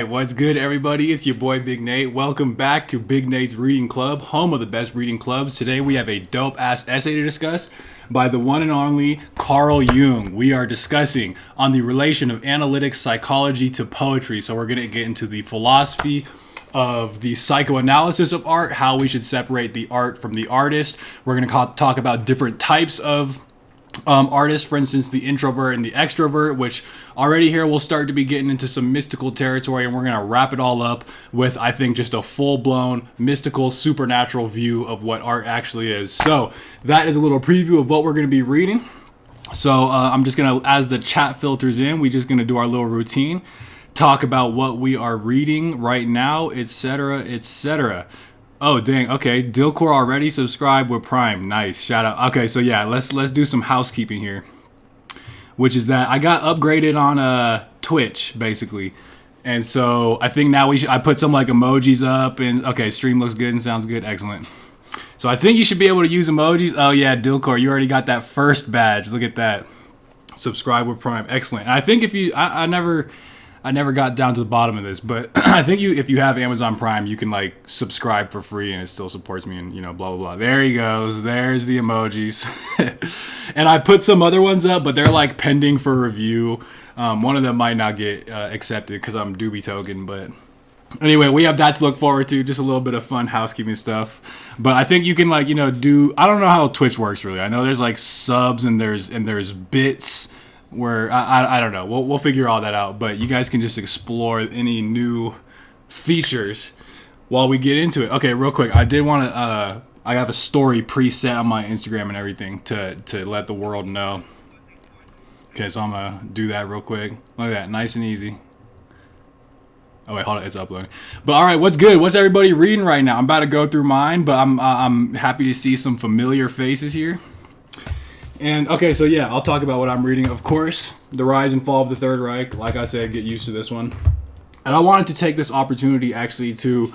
Hey, what's good, everybody? It's your boy Big Nate. Welcome back to Big Nate's Reading Club, home of the best reading clubs. Today we have a dope-ass essay to discuss by the one and only Carl Jung. We are discussing on the relation of analytic psychology to poetry. So we're going to get into the philosophy of the psychoanalysis of art, how we should separate the art from the artist. We're going to talk about different types of artists, for instance, the introvert and the extrovert, which already here we'll start to be getting into some mystical territory, and we're going to wrap it all up with, I think, just a full-blown mystical supernatural view of what art actually is. So that is a little preview of what we're going to be reading. So I'm just going to, as the chat filters in, we're just going to do our little routine, talk about what we are reading right now, etc., etc. Oh dang! Okay, Dilcor already subscribed with Prime. Nice, shout out. Okay, so yeah, let's do some housekeeping here, which is that I got upgraded on Twitch basically, and so I think now I put some like emojis up, and okay, stream looks good and sounds good, excellent. So I think you should be able to use emojis. Oh yeah, Dilcor, you already got that first badge. Look at that. Subscribe with Prime, excellent. And I think if you, I never got down to the bottom of this, but I think if you have Amazon Prime, you can like subscribe for free and it still supports me and blah, blah, blah. There he goes. There's the emojis. And I put some other ones up, but they're like pending for review. One of them might not get accepted because I'm doobie token, but anyway, we have that to look forward to. Just a little bit of fun housekeeping stuff. But I think you can like, do, I don't know how Twitch works really. I know there's like subs and there's bits where I don't know. We'll figure all that out. But you guys can just explore any new features while we get into it. Okay, real quick. I did want to. I have a story preset on my Instagram and everything to let the world know. Okay, so I'm gonna do that real quick. Look at that, nice and easy. Oh wait, hold on, it's uploading. But all right, what's good? What's everybody reading right now? I'm about to go through mine, but I'm happy to see some familiar faces here. And okay, so yeah, I'll talk about what I'm reading. Of course, The Rise and Fall of the Third Reich. Like I said, get used to this one. And I wanted to take this opportunity actually to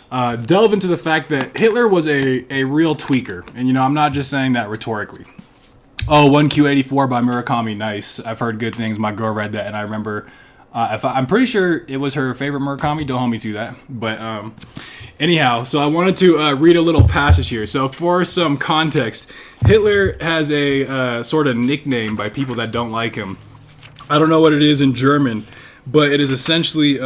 delve into the fact that Hitler was a real tweaker. And I'm not just saying that rhetorically. Oh, 1Q84 by Murakami, nice. I've heard good things. My girl read that, and I remember. I'm pretty sure it was her favorite Murakami. Don't hold me to that. But anyhow, so I wanted to read a little passage here. So for some context, Hitler has a sort of nickname by people that don't like him. I don't know what it is in German, but it is essentially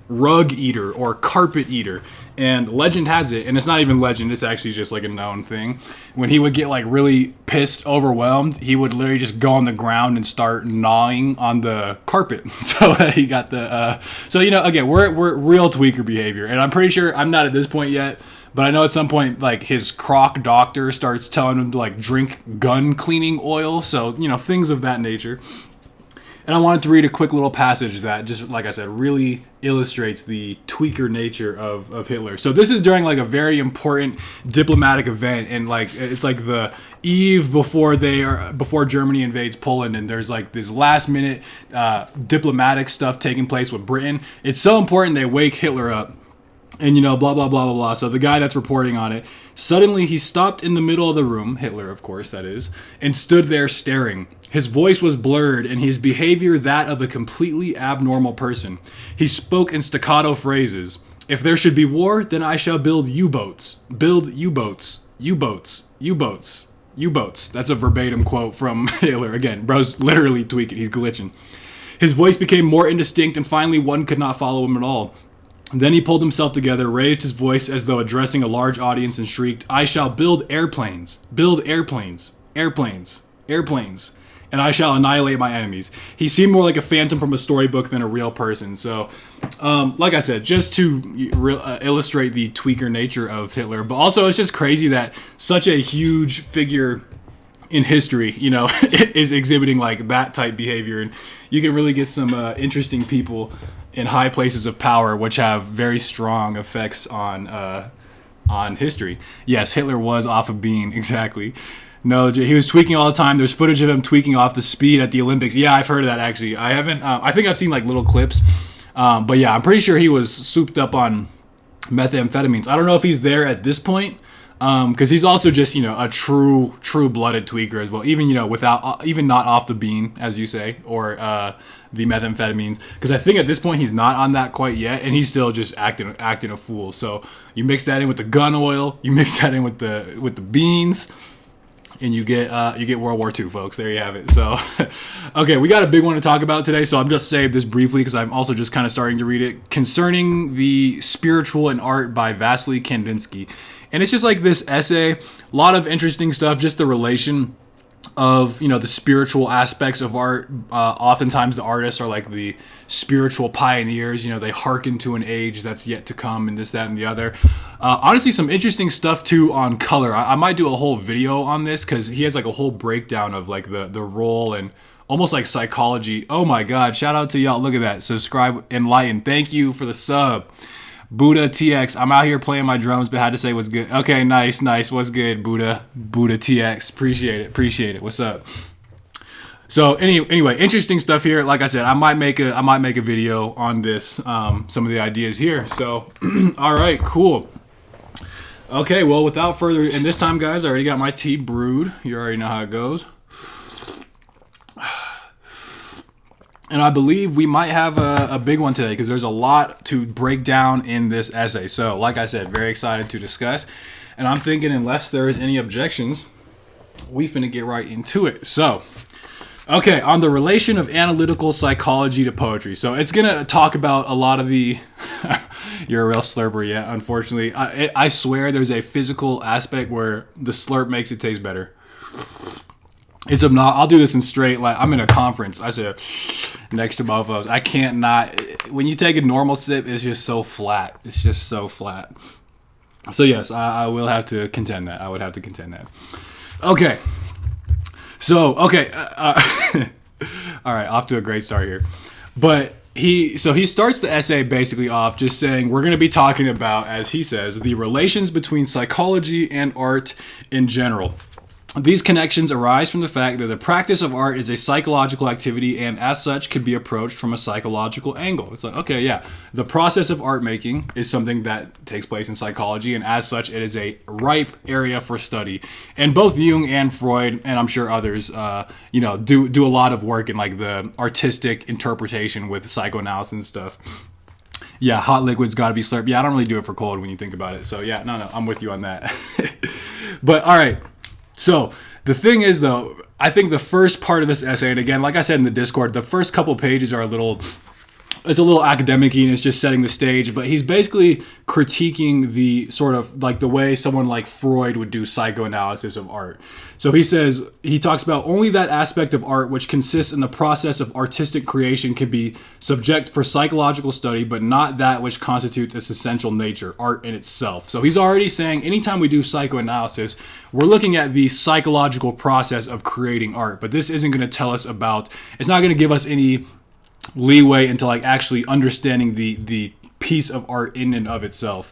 rug eater or carpet eater. And legend has it, and it's not even legend, it's actually just like a known thing. When he would get like really pissed, overwhelmed, he would literally just go on the ground and start gnawing on the carpet. So he got the, again, we're real tweaker behavior. And I'm pretty sure, I'm not at this point yet, but I know at some point, like, his croc doctor starts telling him to, like, drink gun cleaning oil. So, things of that nature. And I wanted to read a quick little passage that, just like I said, really illustrates the tweaker nature of Hitler. So this is during like a very important diplomatic event, and like it's like the eve before Germany invades Poland, and there's like this last minute diplomatic stuff taking place with Britain. It's so important they wake Hitler up. And blah, blah, blah, blah, blah. So the guy that's reporting on it, suddenly he stopped in the middle of the room, Hitler, of course, that is, and stood there staring. His voice was blurred, and his behavior that of a completely abnormal person. He spoke in staccato phrases. If there should be war, then I shall build U-boats. Build U-boats. U-boats. U-boats. U-boats. That's a verbatim quote from Hitler. Again, bro's literally tweaking. He's glitching. His voice became more indistinct, and finally one could not follow him at all. Then he pulled himself together, raised his voice as though addressing a large audience, and shrieked, I shall build airplanes, airplanes, airplanes, and I shall annihilate my enemies. He seemed more like a phantom from a storybook than a real person. So, like I said, just to illustrate the tweaker nature of Hitler, but also it's just crazy that such a huge figure in history, is exhibiting like that type behavior. And you can really get some interesting people in high places of power, which have very strong effects on history. Yes, Hitler was off of being, exactly. No, he was tweaking all the time. There's footage of him tweaking off the speed at the Olympics. Yeah, I've heard of that actually. I haven't. I think I've seen like little clips. But yeah, I'm pretty sure he was souped up on methamphetamines. I don't know if he's there at this point. Because he's also just, a true-blooded tweaker as well, even, without, even not off the bean, as you say, or the methamphetamines. Because I think at this point he's not on that quite yet, and he's still just acting a fool. So you mix that in with the gun oil, you mix that in with the beans, and you get World War II, folks. There you have it. So, okay, we got a big one to talk about today, so I'm just saved this briefly because I'm also just kind of starting to read it. Concerning the Spiritual and Art by Vasily Kandinsky. And it's just like this essay, a lot of interesting stuff, just the relation of, the spiritual aspects of art. Oftentimes the artists are like the spiritual pioneers, they hearken to an age that's yet to come and this, that, and the other. Honestly, some interesting stuff too on color. I might do a whole video on this because he has like a whole breakdown of like the role and almost like psychology. Oh my God, shout out to y'all. Look at that. Subscribe, enlighten. Thank you for the sub. Buddha TX, I'm out here playing my drums, but had to say what's good. Okay, nice. What's good, Buddha TX? Appreciate it. What's up? So anyway, interesting stuff here. Like I said, I might make a video on this, some of the ideas here. So, all right, cool. Okay, well, without further, and this time, guys, I already got my tea brewed. You already know how it goes. And I believe we might have a big one today because there's a lot to break down in this essay. So, like I said, very excited to discuss. And I'm thinking unless there is any objections, we finna get right into it. So, okay, on the relation of analytical psychology to poetry. So it's going to talk about a lot of the... You're a real slurper, yeah, unfortunately. I swear there's a physical aspect where the slurp makes it taste better. It's obnoxious. I'll do this in straight, like I'm in a conference. I said next to both of us. I can't not. When you take a normal sip, it's just so flat. It's just so flat. So yes, I will have to contend that. I would have to contend that. Okay. So, okay. All right, off to a great start here. But he starts the essay basically off just saying we're going to be talking about, as he says, the relations between psychology and art in general. These connections arise from the fact that the practice of art is a psychological activity and as such could be approached from a psychological angle. It's like, okay, yeah, the process of art making is something that takes place in psychology and as such it is a ripe area for study. And both Jung and Freud, and I'm sure others, do a lot of work in like the artistic interpretation with psychoanalysis and stuff. Yeah, hot liquids got to be slurped. Yeah, I don't really do it for cold when you think about it. So yeah, no, I'm with you on that. But all right. So the thing is, though, I think the first part of this essay, and again, like I said in the Discord, the first couple pages are a little academic-y and it's just setting the stage, but he's basically critiquing the sort of like the way someone like Freud would do psychoanalysis of art. So he talks about only that aspect of art which consists in the process of artistic creation can be subject for psychological study, but not that which constitutes its essential nature, art in itself. So he's already saying anytime we do psychoanalysis, we're looking at the psychological process of creating art, but this isn't going to tell us about, it's not going to give us any leeway into like actually understanding the piece of art in and of itself.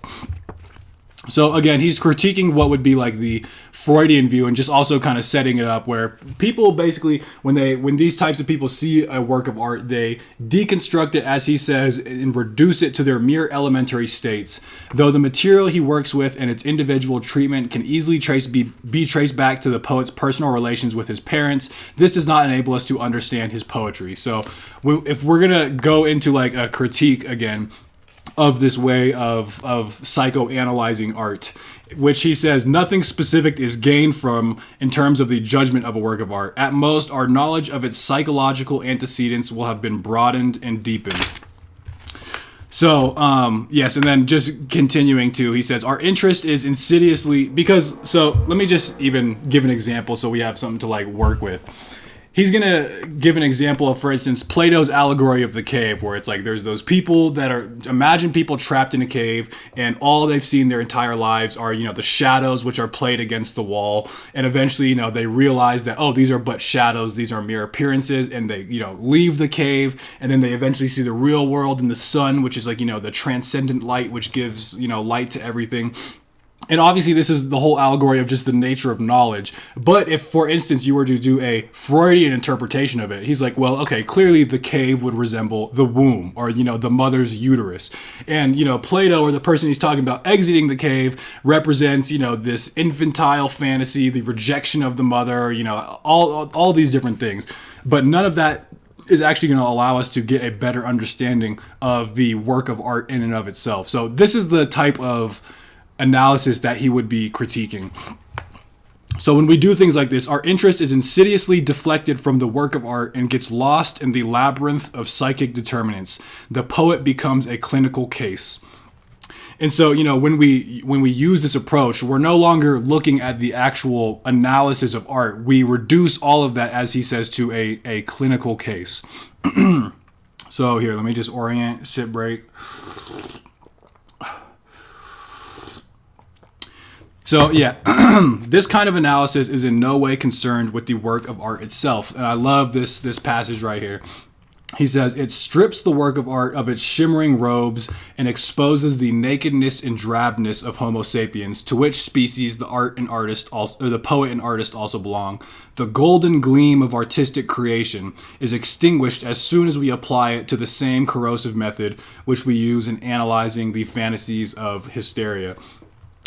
So again, he's critiquing what would be like the Freudian view and just also kind of setting it up where people basically, when these types of people see a work of art, they deconstruct it, as he says, and reduce it to their mere elementary states. Though the material he works with and its individual treatment can easily be traced back to the poet's personal relations with his parents, this does not enable us to understand his poetry. So if we're going to go into like a critique again, of this way of psychoanalyzing art, which he says nothing specific is gained from in terms of the judgment of a work of art. At most, our knowledge of its psychological antecedents will have been broadened and deepened. So, yes, and then just continuing to, he says, our interest is insidiously, so let me just even give an example so we have something to like work with. He's going to give an example of, for instance, Plato's allegory of the cave, where it's like there's those people that are, imagine people trapped in a cave and all they've seen their entire lives are, the shadows which are played against the wall. And eventually, they realize that, oh, these are but shadows, these are mere appearances, and they, leave the cave, and then they eventually see the real world and the sun, which is like, the transcendent light, which gives, light to everything. And obviously this is the whole allegory of just the nature of knowledge. But if, for instance, you were to do a Freudian interpretation of it, he's like, well, okay, clearly the cave would resemble the womb, or, the mother's uterus. And, Plato, or the person he's talking about exiting the cave, represents, this infantile fantasy, the rejection of the mother, all these different things. But none of that is actually going to allow us to get a better understanding of the work of art in and of itself. So this is the type of analysis that he would be critiquing. So when we do things like this, our interest is insidiously deflected from the work of art and gets lost in the labyrinth of psychic determinants. The poet becomes a clinical case. And so, when we use this approach, we're no longer looking at the actual analysis of art. We reduce all of that, as he says, to a clinical case. So here, let me just orient, sip break. So yeah, this kind of analysis is in no way concerned with the work of art itself. And I love this passage right here. He says, it strips the work of art of its shimmering robes and exposes the nakedness and drabness of Homo sapiens, to which species the art and artist also, or the poet and artist also belong. The golden gleam of artistic creation is extinguished as soon as we apply it to the same corrosive method which we use in analyzing the fantasies of hysteria.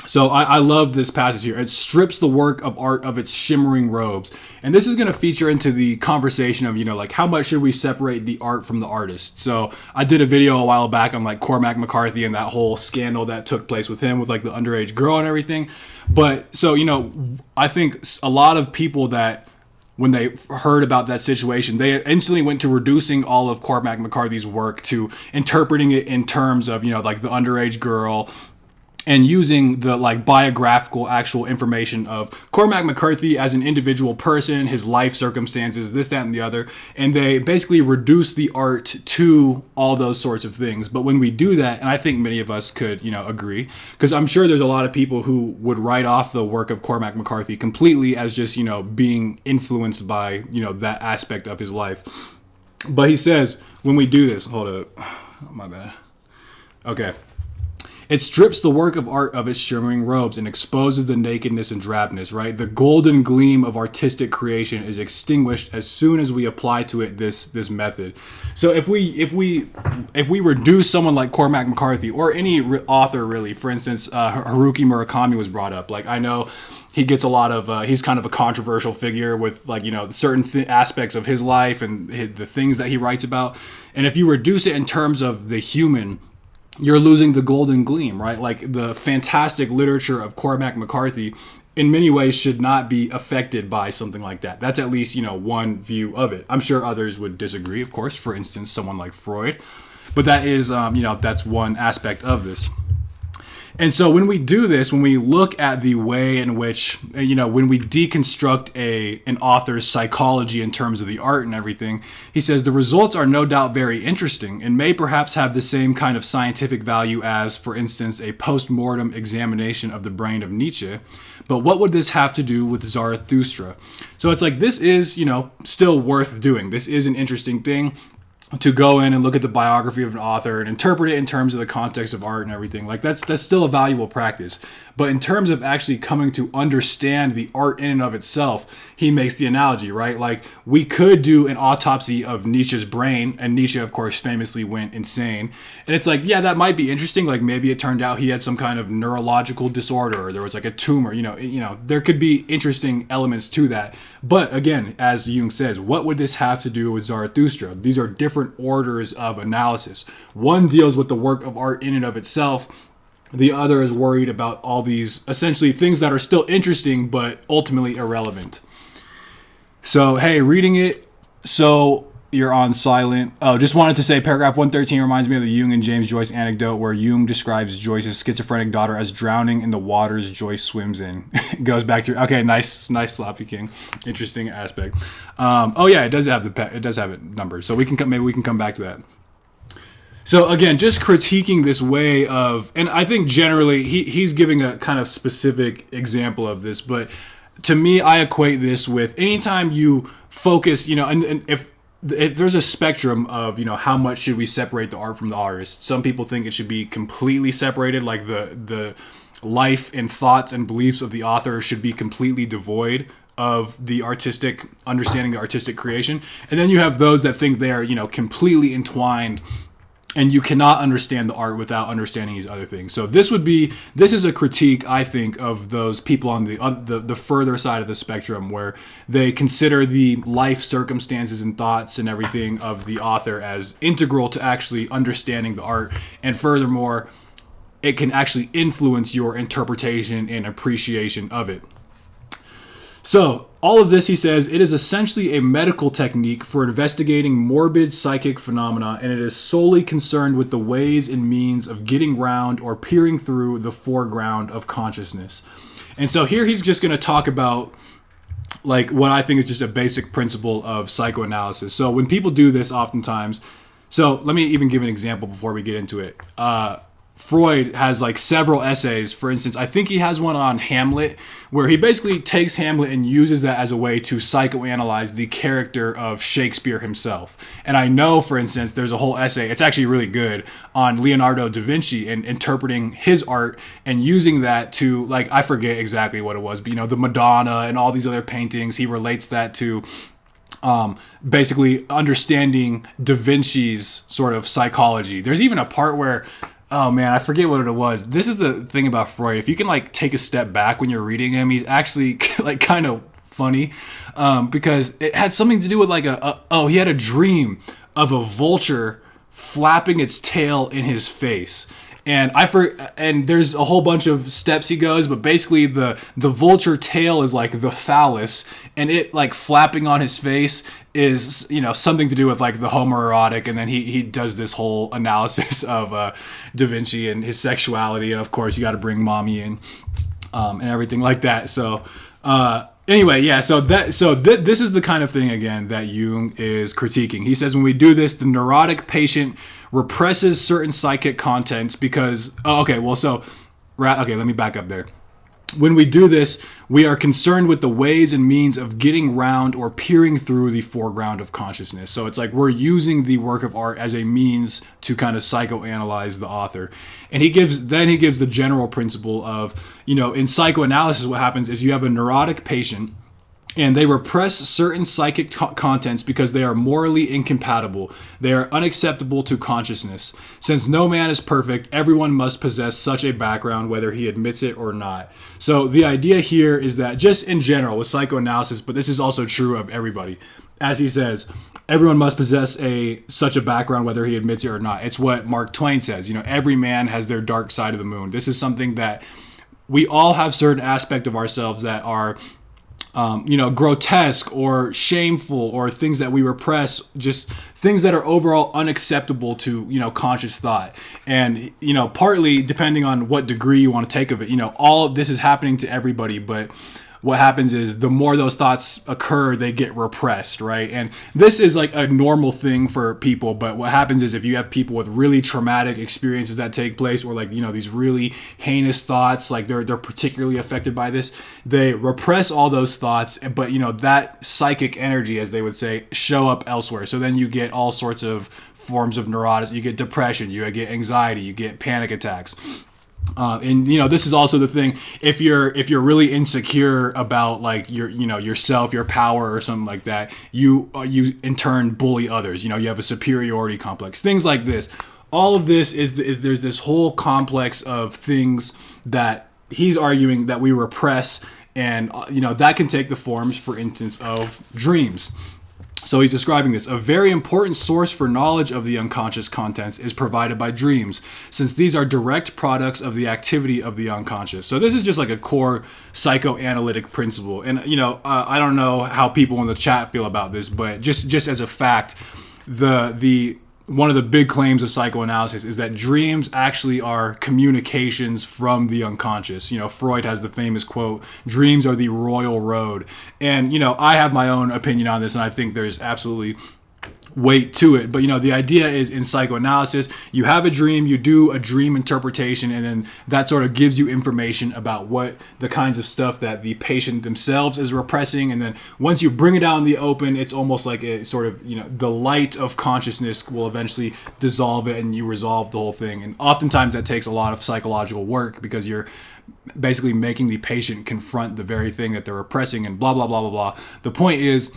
So I love this passage here. It strips the work of art of its shimmering robes. And this is going to feature into the conversation of, like how much should we separate the art from the artist? So I did a video a while back on like Cormac McCarthy and that whole scandal that took place with him with like the underage girl and everything. But so, I think a lot of people that when they heard about that situation, they instantly went to reducing all of Cormac McCarthy's work to interpreting it in terms of, like the underage girl, and using the like biographical actual information of Cormac McCarthy as an individual person, his life circumstances, this, that, and the other. And they basically reduce the art to all those sorts of things. But when we do that, and I think many of us could, agree, because I'm sure there's a lot of people who would write off the work of Cormac McCarthy completely as just, being influenced by, that aspect of his life. But he says, when we do this, hold up, oh, my bad. Okay. It strips the work of art of its shimmering robes and exposes the nakedness and drabness, right? The golden gleam of artistic creation is extinguished as soon as we apply to it this method. So if we reduce someone like Cormac McCarthy or any author really, for instance, Haruki Murakami was brought up. Like I know he gets a lot of, he's kind of a controversial figure with like, certain aspects of his life and the things that he writes about. And if you reduce it in terms of the human, you're losing the golden gleam, right? Like the fantastic literature of Cormac McCarthy in many ways should not be affected by something like that. That's at least, one view of it. I'm sure others would disagree, of course, for instance, someone like Freud, but that is, that's one aspect of this. And so when we do this, when we look at the way in which, when we deconstruct an author's psychology in terms of the art and everything, he says the results are no doubt very interesting and may perhaps have the same kind of scientific value as, for instance, a post-mortem examination of the brain of Nietzsche. But what would this have to do with Zarathustra? So it's like, this is, still worth doing. This is an interesting thing. To go in and look at the biography of an author and interpret it in terms of the context of art and everything. Like that's still a valuable practice. But in terms of actually coming to understand the art in and of itself, he makes the analogy, right? Like we could do an autopsy of Nietzsche's brain, and Nietzsche, of course, famously went insane. And it's like, yeah, that might be interesting. Like maybe it turned out he had some kind of neurological disorder, or there was like a tumor. There could be interesting elements to that. But again, as Jung says, what would this have to do with Zarathustra? These are different orders of analysis. One deals with the work of art in and of itself. The other is worried about all these essentially things that are still interesting, but ultimately irrelevant. So, hey, reading it, so you're on silent. Oh, just wanted to say paragraph 113 reminds me of the Jung and James Joyce anecdote where Jung describes Joyce's schizophrenic daughter as drowning in the waters Joyce swims in. Goes back to, okay, nice Sloppy King. Interesting aspect. It does have it numbered. So maybe we can come back to that. So again, just critiquing this way of, and I think generally he's giving a kind of specific example of this, but to me, I equate this with anytime you focus, and if there's a spectrum of, how much should we separate the art from the artist. Some people think it should be completely separated, like the life and thoughts and beliefs of the author should be completely devoid of the artistic understanding, the artistic creation. And then you have those that think they are, completely entwined, and you cannot understand the art without understanding these other things. So this is a critique, I think, of those people on the further side of the spectrum, where they consider the life circumstances and thoughts and everything of the author as integral to actually understanding the art. And furthermore, it can actually influence your interpretation and appreciation of it. So, all of this, he says, it is essentially a medical technique for investigating morbid psychic phenomena, and it is solely concerned with the ways and means of getting round or peering through the foreground of consciousness. And so here he's just going to talk about like what I think is just a basic principle of psychoanalysis. So when people do this oftentimes, so let me even give an example before we get into it. Freud has like several essays. For instance, I think he has one on Hamlet, where he basically takes Hamlet and uses that as a way to psychoanalyze the character of Shakespeare himself. And I know, for instance, there's a whole essay, it's actually really good, on Leonardo da Vinci and interpreting his art and using that to, like, I forget exactly what it was, but the Madonna and all these other paintings, he relates that to basically understanding Da Vinci's sort of psychology. There's even a part where, oh man, I forget what it was. This is the thing about Freud. If you can like take a step back when you're reading him, he's actually like kind of funny, because it had something to do with like he had a dream of a vulture flapping its tail in his face. And and there's a whole bunch of steps he goes, but basically the vulture tail is like the phallus, and it like flapping on his face is something to do with like the homoerotic. And then he does this whole analysis of Da Vinci and his sexuality, and of course you got to bring mommy in and everything like that. So anyway, yeah, this is the kind of thing again that Jung is critiquing. He says when we do this, the neurotic patient represses certain psychic contents because let me back up there. When we do this, we are concerned with the ways and means of getting round or peering through the foreground of consciousness. So it's like we're using the work of art as a means to kind of psychoanalyze the author. And he gives the general principle of, in psychoanalysis, what happens is you have a neurotic patient and they repress certain psychic contents because they are morally incompatible. They are unacceptable to consciousness. Since no man is perfect, everyone must possess such a background, whether he admits it or not. So the idea here is that just in general with psychoanalysis, but this is also true of everybody, as he says, everyone must possess such a background, whether he admits it or not. It's what Mark Twain says. Every man has their dark side of the moon. This is something that we all have certain aspect of ourselves that are grotesque or shameful, or things that we repress, just things that are overall unacceptable to, conscious thought. And, partly depending on what degree you want to take of it, all of this is happening to everybody, but what happens is the more those thoughts occur, they get repressed, right? And this is like a normal thing for people, but what happens is if you have people with really traumatic experiences that take place, or like, these really heinous thoughts, like they're particularly affected by this, they repress all those thoughts, but that psychic energy, as they would say, show up elsewhere. So then you get all sorts of forms of neuroticism. You get depression, you get anxiety, you get panic attacks. And this is also the thing, if you're really insecure about like yourself, your power or something like that, you in turn bully others. You have a superiority complex, things like this. All of this is there's this whole complex of things that he's arguing that we repress, and that can take the forms, for instance, of dreams. So he's describing this. A very important source for knowledge of the unconscious contents is provided by dreams, since these are direct products of the activity of the unconscious. So this is just like a core psychoanalytic principle. And, I don't know how people in the chat feel about this, but just as a fact, the one of the big claims of psychoanalysis is that dreams actually are communications from the unconscious. Freud has the famous quote, "Dreams are the royal road." And, I have my own opinion on this, and I think there's absolutely weight to it. But the idea is, in psychoanalysis, you have a dream, you do a dream interpretation, and then that sort of gives you information about what the kinds of stuff that the patient themselves is repressing. And then once you bring it out in the open, it's almost like a sort of, the light of consciousness will eventually dissolve it and you resolve the whole thing. And oftentimes that takes a lot of psychological work, because you're basically making the patient confront the very thing that they're repressing, and blah, blah, blah, blah, blah. The point is,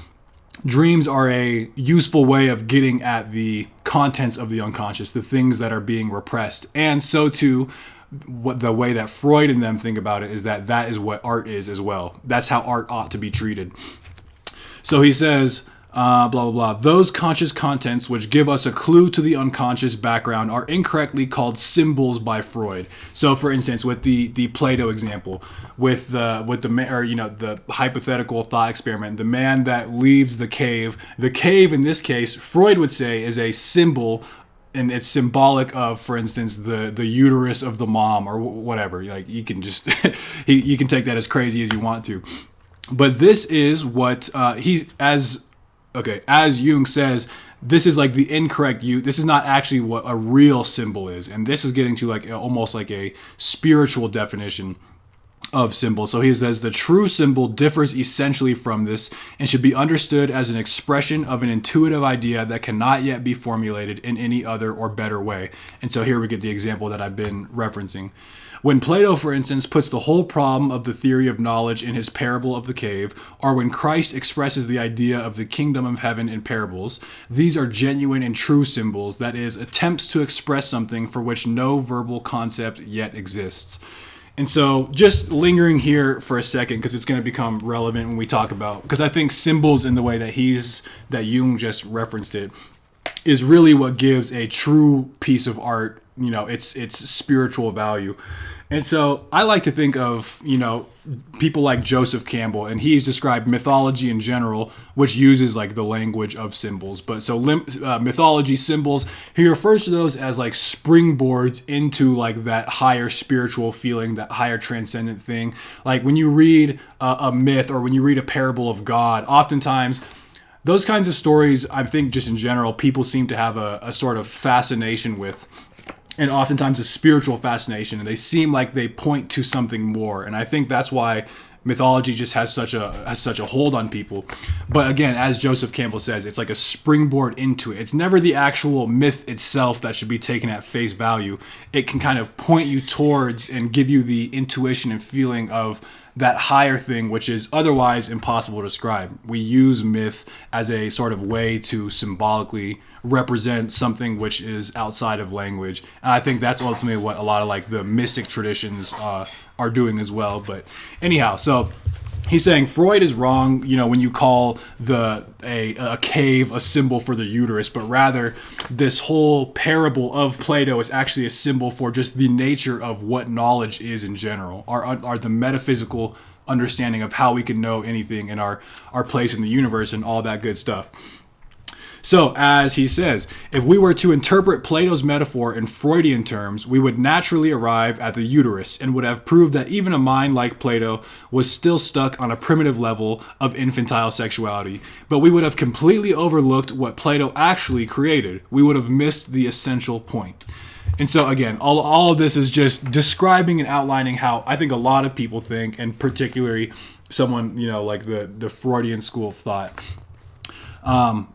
dreams are a useful way of getting at the contents of the unconscious, the things that are being repressed. And so too, what the way that Freud and them think about it is that is what art is as well. That's how art ought to be treated. So he says, blah, blah, blah. Those conscious contents which give us a clue to the unconscious background are incorrectly called symbols by Freud. So, for instance, with the Plato example, with the hypothetical thought experiment, the man that leaves the cave in this case, Freud would say, is a symbol, and it's symbolic of, for instance, the uterus of the mom, or whatever. Like, you can just you can take that as crazy as you want to. But this is what as Jung says, this is like the incorrect use. This is not actually what a real symbol is. And this is getting to like almost like a spiritual definition of symbol. So he says the true symbol differs essentially from this and should be understood as an expression of an intuitive idea that cannot yet be formulated in any other or better way. And so here we get the example that I've been referencing. When Plato, for instance, puts the whole problem of the theory of knowledge in his parable of the cave, or when Christ expresses the idea of the kingdom of heaven in parables, these are genuine and true symbols, that is, attempts to express something for which no verbal concept yet exists. And so just lingering here for a second, because it's going to become relevant when we talk about, because I think symbols in the way that Jung just referenced it is really what gives a true piece of art, its spiritual value. And so I like to think of, people like Joseph Campbell, and he's described mythology in general, which uses like the language of symbols. But so mythology symbols, he refers to those as like springboards into like that higher spiritual feeling, that higher transcendent thing. Like when you read a myth or when you read a parable of God, oftentimes those kinds of stories, I think just in general, people seem to have a sort of fascination with. And oftentimes a spiritual fascination, and they seem like they point to something more. And I think that's why mythology just has such a hold on people. But again, as Joseph Campbell says, it's like a springboard into it. It's never the actual myth itself that should be taken at face value. It can kind of point you towards and give you the intuition and feeling of that higher thing, which is otherwise impossible to describe. We use myth as a sort of way to symbolically represent something which is outside of language. And I think that's ultimately what a lot of like the mystic traditions are doing as well. But anyhow, so he's saying Freud is wrong, when you call a cave a symbol for the uterus, but rather this whole parable of Plato is actually a symbol for just the nature of what knowledge is in general, are the metaphysical understanding of how we can know anything in our place in the universe and all that good stuff. So, as he says, if we were to interpret Plato's metaphor in Freudian terms, we would naturally arrive at the uterus and would have proved that even a mind like Plato was still stuck on a primitive level of infantile sexuality. But we would have completely overlooked what Plato actually created. We would have missed the essential point. And so, again, all of this is just describing and outlining how I think a lot of people think, and particularly someone, like the Freudian school of thought.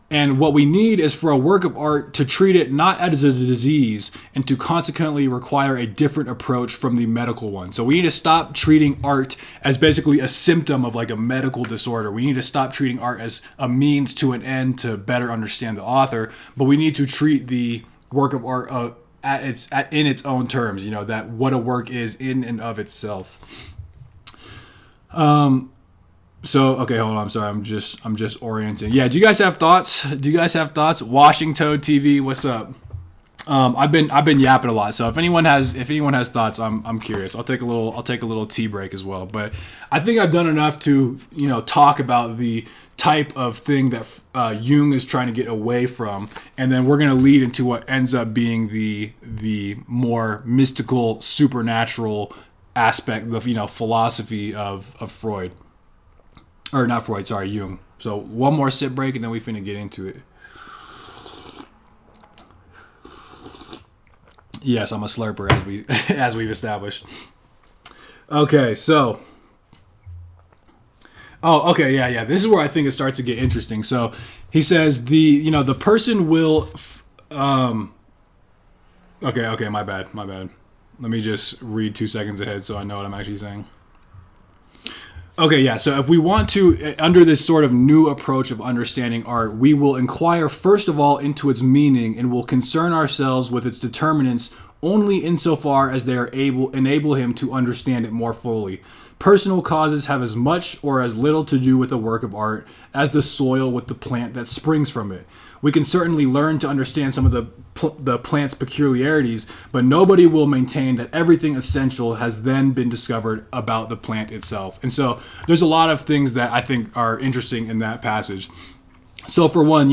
And what we need is for a work of art to treat it not as a disease and to consequently require a different approach from the medical one. So we need to stop treating art as basically a symptom of like a medical disorder. We need to stop treating art as a means to an end to better understand the author, but we need to treat the work of art in its own terms, that what a work is in and of itself. So, okay, hold on. I'm sorry. I'm just orienting. Yeah. Do you guys have thoughts? Washington TV, what's up? I've been yapping a lot. So if anyone has thoughts, I'm curious. I'll take a little tea break as well. But I think I've done enough to, talk about the type of thing that Jung is trying to get away from, and then we're going to lead into what ends up being the more mystical, supernatural aspect of philosophy of Freud. Or not Freud, sorry, Jung. So one more sip break and then we finna get into it. Yes, I'm a slurper, as we've established. Okay, so. Oh, okay, yeah. This is where I think it starts to get interesting. So he says the person will. Okay, my bad. Let me just read 2 seconds ahead so I know what I'm actually saying. Okay, yeah. So if we want to, under this sort of new approach of understanding art, we will inquire first of all into its meaning and will concern ourselves with its determinants only insofar as they are able enable him to understand it more fully. Personal causes have as much or as little to do with a work of art as the soil with the plant that springs from it. We can certainly learn to understand some of the plant's peculiarities, but nobody will maintain that everything essential has then been discovered about the plant itself. And so there's a lot of things that I think are interesting in that passage. So for one,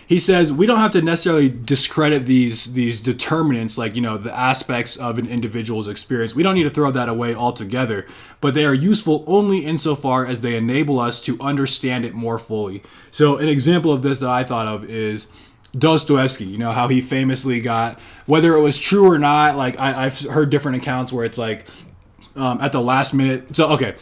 he says we don't have to necessarily discredit these determinants, like, the aspects of an individual's experience. We don't need to throw that away altogether, but they are useful only insofar as they enable us to understand it more fully. So an example of this that I thought of is Dostoevsky, how he famously got, whether it was true or not, like I've heard different accounts where it's like at the last minute. So, okay.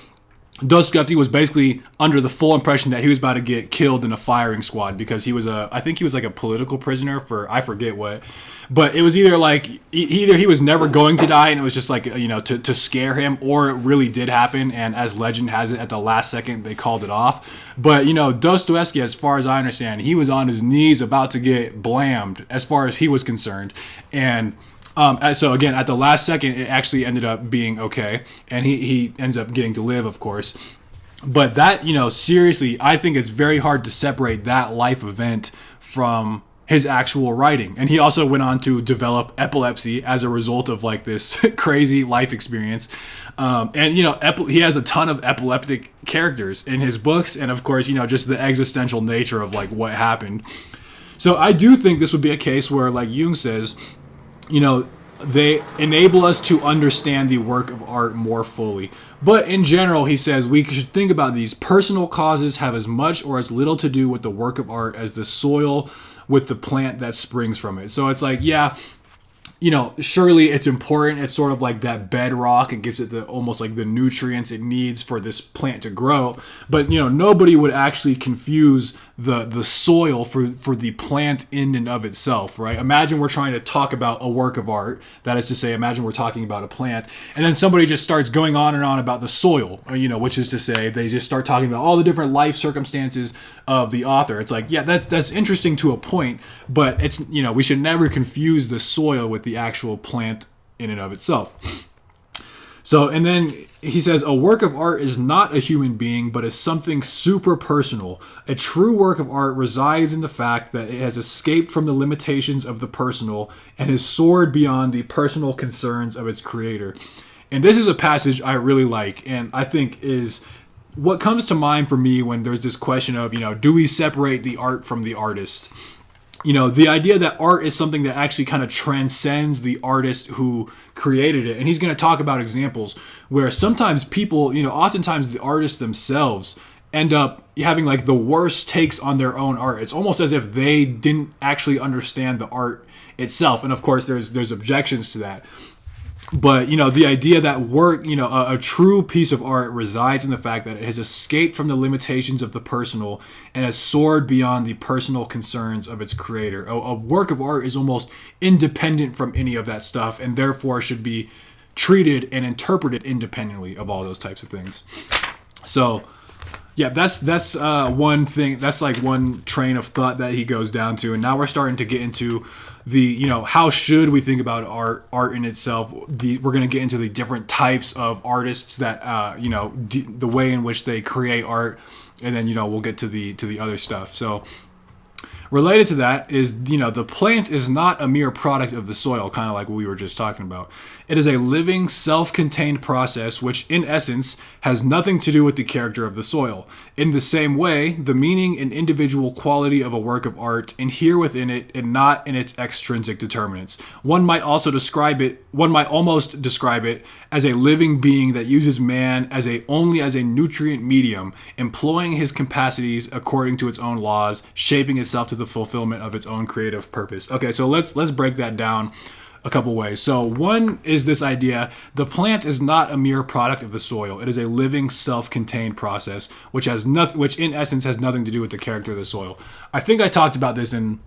Dostoevsky was basically under the full impression that he was about to get killed in a firing squad because I think he was like a political prisoner for, I forget what, but it was either like, either he was never going to die and it was just like, to scare him, or it really did happen. And as legend has it, at the last second, they called it off. But, Dostoevsky, as far as I understand, he was on his knees about to get blammed as far as he was concerned. And so again, at the last second, it actually ended up being okay, and he ends up getting to live, of course. But that, seriously, I think it's very hard to separate that life event from his actual writing. And he also went on to develop epilepsy as a result of like this crazy life experience. And he has a ton of epileptic characters in his books, and of course, just the existential nature of like what happened. So I do think this would be a case where, like Jung says, they enable us to understand the work of art more fully. But in general, he says we should think about these personal causes have as much or as little to do with the work of art as the soil with the plant that springs from it. So it's like, yeah, surely it's important. It's sort of like that bedrock. It gives it the almost like the nutrients it needs for this plant to grow. But, nobody would actually confuse the soil for the plant in and of itself, right? Imagine we're trying to talk about a work of art. That is to say, imagine we're talking about a plant, and then somebody just starts going on and on about the soil, which is to say they just start talking about all the different life circumstances of the author. It's like, yeah, that's interesting to a point, but it's, we should never confuse the soil with the actual plant in and of itself. So, and then he says, a work of art is not a human being, but is something super personal. A true work of art resides in the fact that it has escaped from the limitations of the personal and has soared beyond the personal concerns of its creator. And this is a passage I really like, and I think is what comes to mind for me when there's this question of, do we separate the art from the artist? The idea that art is something that actually kind of transcends the artist who created it. And he's going to talk about examples where sometimes people, oftentimes the artists themselves end up having like the worst takes on their own art. It's almost as if they didn't actually understand the art itself. And of course, there's objections to that. But, the idea that work, a true piece of art resides in the fact that it has escaped from the limitations of the personal and has soared beyond the personal concerns of its creator. A work of art is almost independent from any of that stuff, and therefore should be treated and interpreted independently of all those types of things. So, yeah, that's one thing. That's like one train of thought that he goes down to, and now we're starting to get into the how should we think about art in itself. We're going to get into the different types of artists that the way in which they create art, and then we'll get to the other stuff. So related to that is, the plant is not a mere product of the soil, kind of like what we were just talking about. It is a living, self-contained process which, in essence, has nothing to do with the character of the soil. In the same way, the meaning and individual quality of a work of art inhere within it and not in its extrinsic determinants. One might almost describe it as a living being that uses man only as a nutrient medium, employing his capacities according to its own laws, shaping itself to the fulfillment of its own creative purpose. Okay, so let's break that down a couple ways. So one is this idea: the plant is not a mere product of the soil. It is a living, self-contained process, which has nothing, which in essence has nothing to do with the character of the soil. I think I talked about this in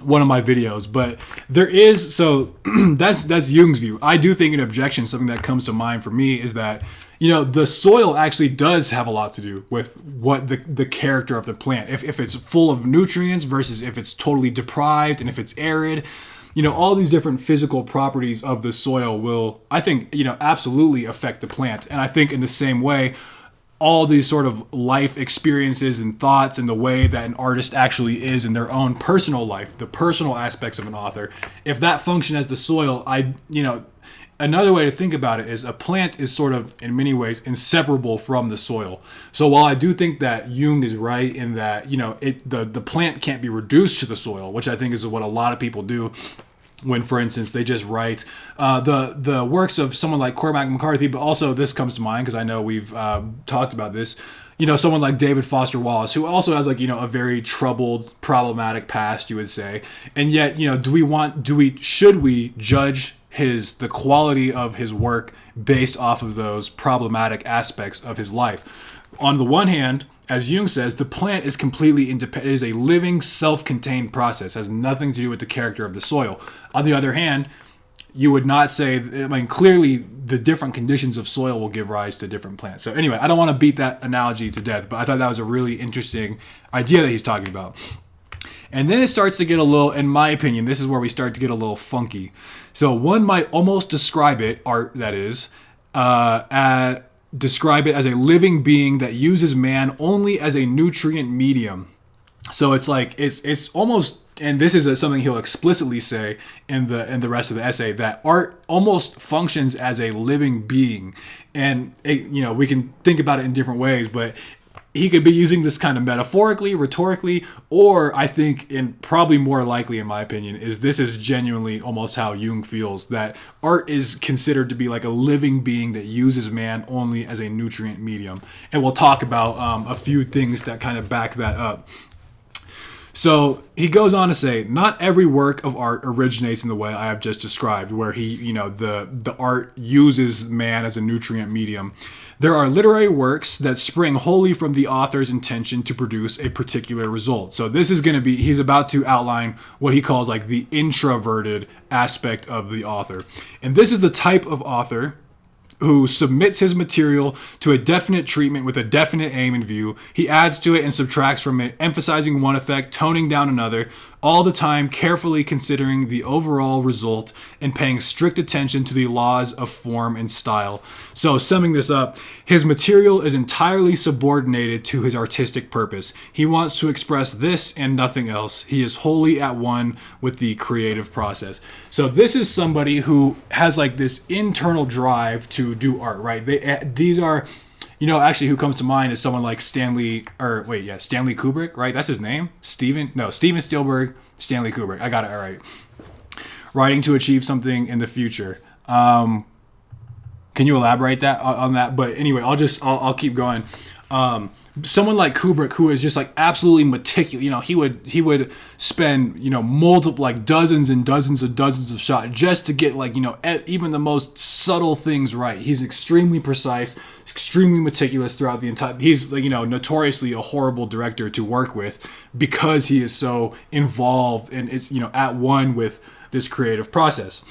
one of my videos, but there is, so that's Jung's view. I do think an objection, something that comes to mind for me, is that, you know, the soil actually does have a lot to do with what the character of the plant. If it's full of nutrients versus if it's totally deprived, and if it's arid, you know, all these different physical properties of the soil will, I think, you know, absolutely affect the plant. And I think in the same way, all these sort of life experiences and thoughts and the way that an artist actually is in their own personal life, the personal aspects of an author, if that function as the soil, another way to think about it is a plant is sort of, in many ways, inseparable from the soil. So while I do think that Jung is right in that, you know, the plant can't be reduced to the soil, which I think is what a lot of people do when, for instance, they just write the works of someone like Cormac McCarthy, but also this comes to mind because I know we've talked about this. You know, someone like David Foster Wallace, who also has, like, you know, a very troubled, problematic past, you would say. And yet, you know, should we judge the quality of his work based off of those problematic aspects of his life? On the one hand, as Jung says, the plant is completely independent. It is a living, self-contained process. It has nothing to do with the character of the soil. On the other hand, you would not say, I mean, clearly the different conditions of soil will give rise to different plants. So anyway, I don't want to beat that analogy to death, but I thought that was a really interesting idea that he's talking about. And then it starts to get a little, in my opinion, this is where we start to get a little funky. So one might almost describe it, art that is, describe it as a living being that uses man only as a nutrient medium. So it's like it's almost, and this is something he'll explicitly say in the rest of the essay, that art almost functions as a living being. And you know, we can think about it in different ways, but he could be using this kind of metaphorically, rhetorically, or I think, and probably more likely in my opinion, is this is genuinely almost how Jung feels, that art is considered to be like a living being that uses man only as a nutrient medium. And we'll talk about a few things that kind of back that up. So he goes on to say, not every work of art originates in the way I have just described, where he, you know, the art uses man as a nutrient medium. There are literary works that spring wholly from the author's intention to produce a particular result. So this is going to be, he's about to outline what he calls like the introverted aspect of the author. And this is the type of author who submits his material to a definite treatment with a definite aim in view. He adds to it and subtracts from it, emphasizing one effect, toning down another, all the time carefully considering the overall result and paying strict attention to the laws of form and style. So summing this up, his material is entirely subordinated to his artistic purpose. He wants to express this and nothing else. He is wholly at one with the creative process. So this is somebody who has like this internal drive to do art, right? These are, you know, actually who comes to mind is someone like Stanley Kubrick, right? That's his name? Steven Spielberg, Stanley Kubrick. I got it all right. Writing to achieve something in the future. Can you elaborate on that? But anyway, I'll keep going. Someone like Kubrick, who is just like absolutely meticulous, you know, he would spend, you know, multiple, like dozens and dozens of shots just to get, like, you know, even the most subtle things right. He's extremely precise, extremely meticulous throughout the entire. He's, like, you know, notoriously a horrible director to work with because he is so involved and is, you know, at one with this creative process.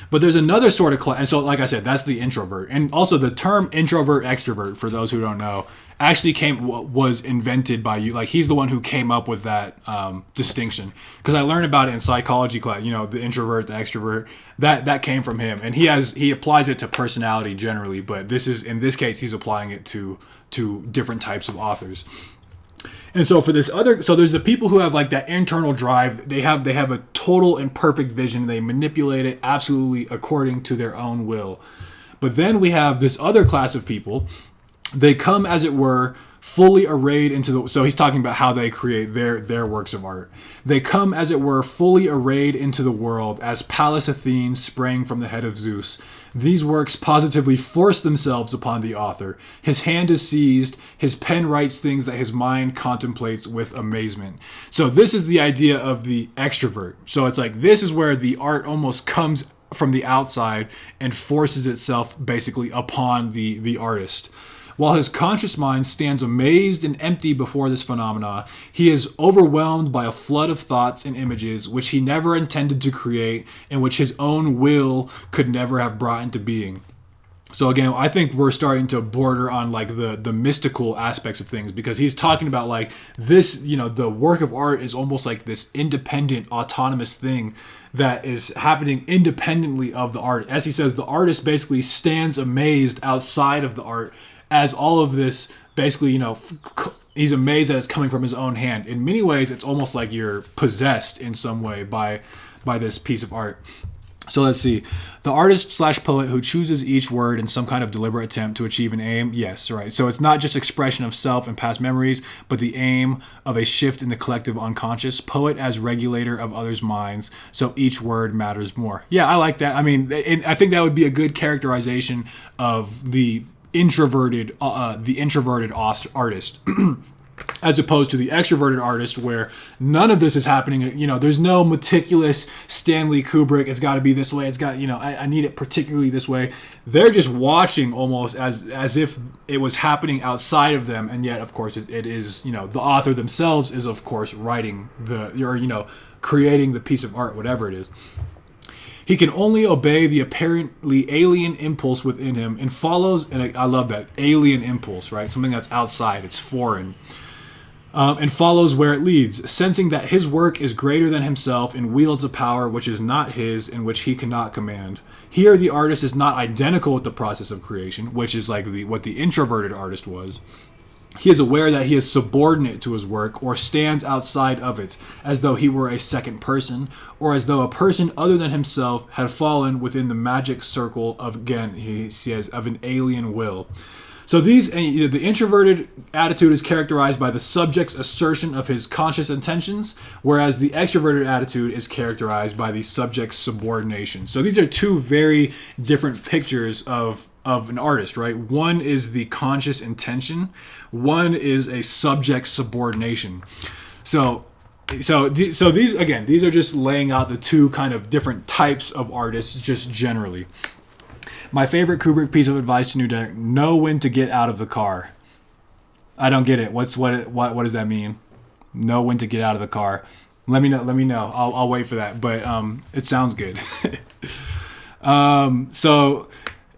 But there's another sort of class, and so like I said, that's the introvert. And also the term introvert extrovert, for those who don't know, actually was invented by you. Like, he's the one who came up with that distinction, because I learned about it in psychology class. You know, the introvert, the extrovert, that came from him, and he applies it to personality generally. But in this case, he's applying it to different types of authors. And so there's the people who have like that internal drive. They have a total and perfect vision. They manipulate it absolutely according to their own will. But then we have this other class of people They come, as it were, fully arrayed into the... So he's talking about how they create their works of art. They come, as it were, fully arrayed into the world, as Pallas Athene sprang from the head of Zeus. These works positively force themselves upon the author. His hand is seized. His pen writes things that his mind contemplates with amazement. So this is the idea of the extrovert. So it's like, this is where the art almost comes from the outside and forces itself basically upon the artist. While his conscious mind stands amazed and empty before this phenomena, he is overwhelmed by a flood of thoughts and images which he never intended to create and which his own will could never have brought into being. So again, I think we're starting to border on like the mystical aspects of things, because he's talking about like this, the work of art is almost like this independent, autonomous thing that is happening independently of the art. As he says, the artist basically stands amazed outside of the art, as all of this basically, he's amazed that it's coming from his own hand. In many ways, it's almost like you're possessed in some way by this piece of art. So let's see. The artist/poet who chooses each word in some kind of deliberate attempt to achieve an aim. Yes, right. So it's not just expression of self and past memories, but the aim of a shift in the collective unconscious. Poet as regulator of others' minds, so each word matters more. Yeah, I like that. I mean, I think that would be a good characterization of the introverted artist. As opposed to the extroverted artist, where none of this is happening. There's no meticulous Stanley Kubrick, it's got to be this way, it's got, I need it particularly this way. They're just watching almost as if it was happening outside of them, and yet, of course, it is, the author themselves is, of course, writing creating the piece of art, whatever it is. He can only obey the apparently alien impulse within him and follows, and I love that, alien impulse, right? Something that's outside, it's foreign, and follows where it leads, sensing that his work is greater than himself and wields a power which is not his and which he cannot command. Here, the artist is not identical with the process of creation, which is like what the introverted artist was. He is aware that he is subordinate to his work or stands outside of it, as though he were a second person, or as though a person other than himself had fallen within the magic circle of, again, he says, of an alien will. So the introverted attitude is characterized by the subject's assertion of his conscious intentions, whereas the extroverted attitude is characterized by the subject's subordination. So these are two very different pictures of an artist, right? One is the conscious intention. One is a subject subordination. So these are just laying out the two kind of different types of artists, just generally. My favorite Kubrick piece of advice to new directors: know when to get out of the car. I don't get it. What does that mean? Know when to get out of the car. Let me know. I'll wait for that. But it sounds good.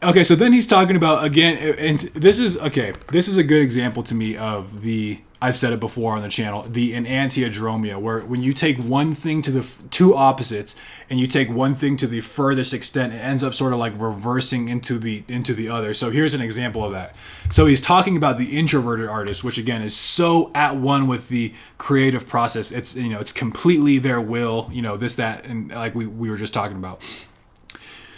Okay, so then he's talking about, again, and this is a good example to me of I've said it before on the channel, the enantiodromia, where when you take one thing to the two opposites and you take one thing to the furthest extent, it ends up sort of like reversing into the other. So here's an example of that. So he's talking about the introverted artist, which again is so at one with the creative process. It's completely their will, this, that, and like we were just talking about.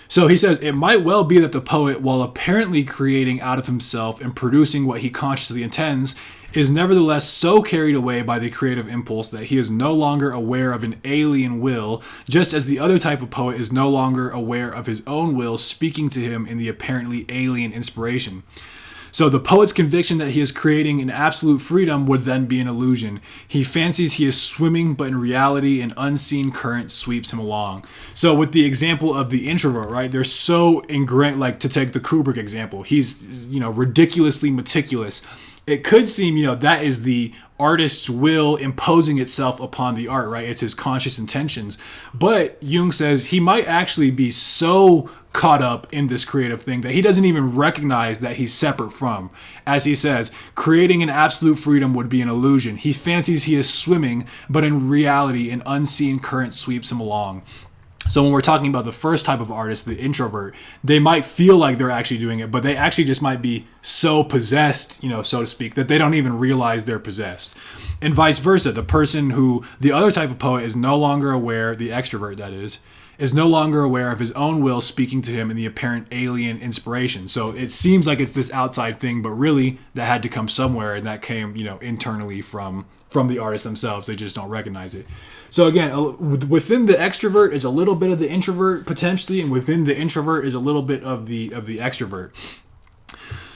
So he says, it might well be that the poet, while apparently creating out of himself and producing what he consciously intends, is nevertheless so carried away by the creative impulse that he is no longer aware of an alien will, just as the other type of poet is no longer aware of his own will speaking to him in the apparently alien inspiration. So the poet's conviction that he is creating in absolute freedom would then be an illusion. He fancies he is swimming, but in reality, an unseen current sweeps him along. So with the example of the introvert, right, they're so ingrained, like to take the Kubrick example, he's, ridiculously meticulous. It could seem, that is the artist's will imposing itself upon the art, right? It's his conscious intentions. But Jung says he might actually be so caught up in this creative thing that he doesn't even recognize that he's separate from. As he says, creating an absolute freedom would be an illusion. He fancies he is swimming, but in reality, an unseen current sweeps him along. So when we're talking about the first type of artist, the introvert, they might feel like they're actually doing it, but they actually just might be so possessed, so to speak, that they don't even realize they're possessed. And vice versa, the other type of poet is no longer aware, the extrovert that is is no longer aware of his own will speaking to him in the apparent alien inspiration. So it seems like it's this outside thing, but really that had to come somewhere, and that came, internally from the artists themselves. They just don't recognize it. So again, within the extrovert is a little bit of the introvert potentially, and within the introvert is a little bit of the extrovert.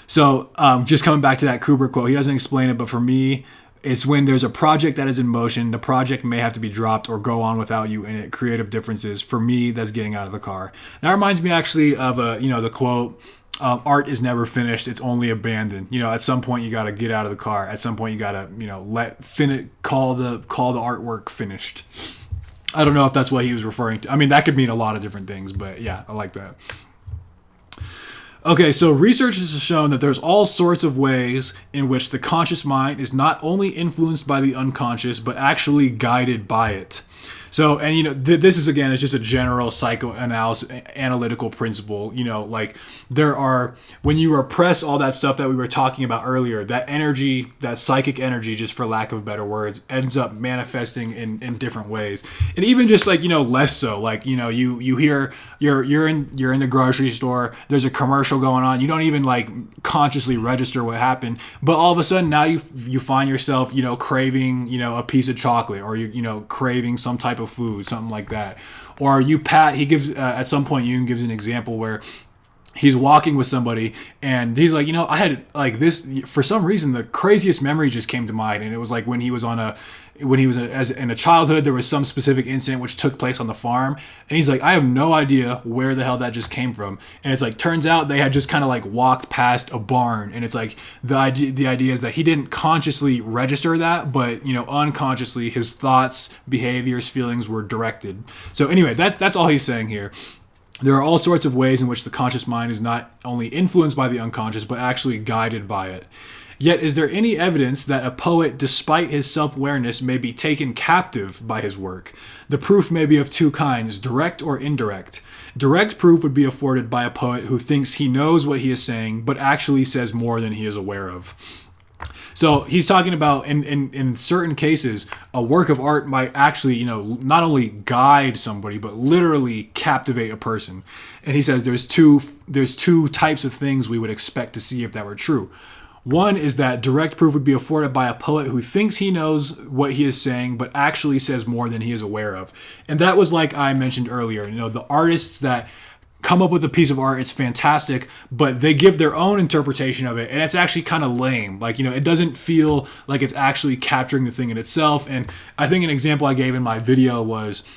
So just coming back to that Kubrick quote, he doesn't explain it, but for me, it's when there's a project that is in motion, the project may have to be dropped or go on without you in it. Creative differences. For me, that's getting out of the car. That reminds me actually of the quote, art is never finished, it's only abandoned. At some point you got to get out of the car. At some point you got to call the artwork finished. I don't know if that's what he was referring to. I mean, that could mean a lot of different things, but yeah, I like that. Okay, so research has shown that there's all sorts of ways in which the conscious mind is not only influenced by the unconscious, but actually guided by it. So, and this is, again, it's just a general psychoanalysis, analytical principle. Like there are, when you repress all that stuff that we were talking about earlier, that energy, that psychic energy, just for lack of better words, ends up manifesting in different ways. And even just like, less so, like, you hear, you're in the grocery store, there's a commercial going on, you don't even like consciously register what happened, but all of a sudden now you find yourself, craving, a piece of chocolate, or you craving some type of food, something like that. Or he gives at some point Jung gives an example where he's walking with somebody and he's like, I had like this, for some reason the craziest memory just came to mind, and it was like when he was in a childhood, there was some specific incident which took place on the farm, and he's like, I have no idea where the hell that just came from. And it's like, turns out they had just kind of like walked past a barn, and it's like the idea is that he didn't consciously register that, but unconsciously his thoughts, behaviors, feelings were directed. So anyway, that's all he's saying here. There are all sorts of ways in which the conscious mind is not only influenced by the unconscious, but actually guided by it. Yet, is there any evidence that a poet, despite his self-awareness, may be taken captive by his work? The proof may be of two kinds, direct or indirect. Direct proof would be afforded by a poet who thinks he knows what he is saying, but actually says more than he is aware of. So he's talking about in certain cases, a work of art might actually, not only guide somebody, but literally captivate a person. And he says there's two types of things we would expect to see if that were true. One is that direct proof would be afforded by a poet who thinks he knows what he is saying, but actually says more than he is aware of. And that was like I mentioned earlier, the artists that come up with a piece of art, it's fantastic, but they give their own interpretation of it, and it's actually kind of lame. Like, it doesn't feel like it's actually capturing the thing in itself. And I think an example I gave in my video was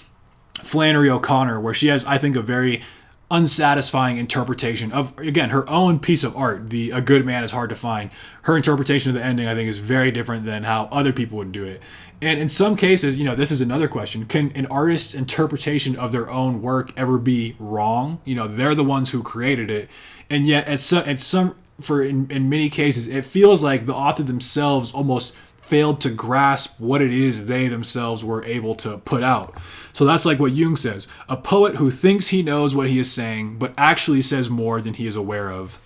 Flannery O'Connor, where she has, I think, a very unsatisfying interpretation of, again, her own piece of art. A Good Man Is Hard to Find. Her interpretation of the ending, I think, is very different than how other people would do it. And in some cases, this is another question. Can an artist's interpretation of their own work ever be wrong? They're the ones who created it. And yet in many cases, it feels like the author themselves almost failed to grasp what it is they themselves were able to put out. So that's like what Jung says. A poet who thinks he knows what he is saying, but actually says more than he is aware of.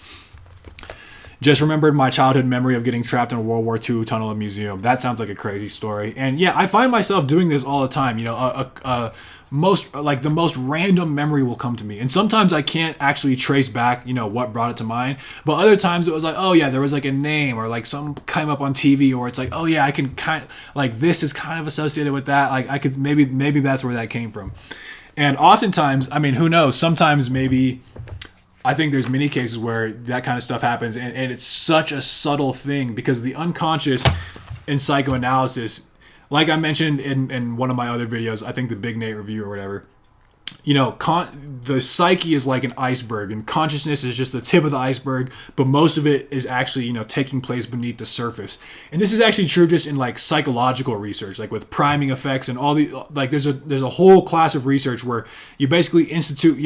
Just remembered my childhood memory of getting trapped in a World War II tunnel at a museum. That sounds like a crazy story. And yeah, I find myself doing this all the time. The most random memory will come to me. And sometimes I can't actually trace back, what brought it to mind. But other times it was like, oh yeah, there was like a name, or like something came up on TV, or it's like, oh yeah, I can kind of, like, this is kind of associated with that. Like I could, maybe that's where that came from. And oftentimes, I mean, who knows? Sometimes maybe, I think there's many cases where that kind of stuff happens, and it's such a subtle thing, because the unconscious in psychoanalysis, like I mentioned in one of my other videos, I think the Big Nate review or whatever, the psyche is like an iceberg, and consciousness is just the tip of the iceberg, but most of it is actually, taking place beneath the surface. And this is actually true just in like psychological research, like with priming effects and all the, like there's a whole class of research where you basically institute,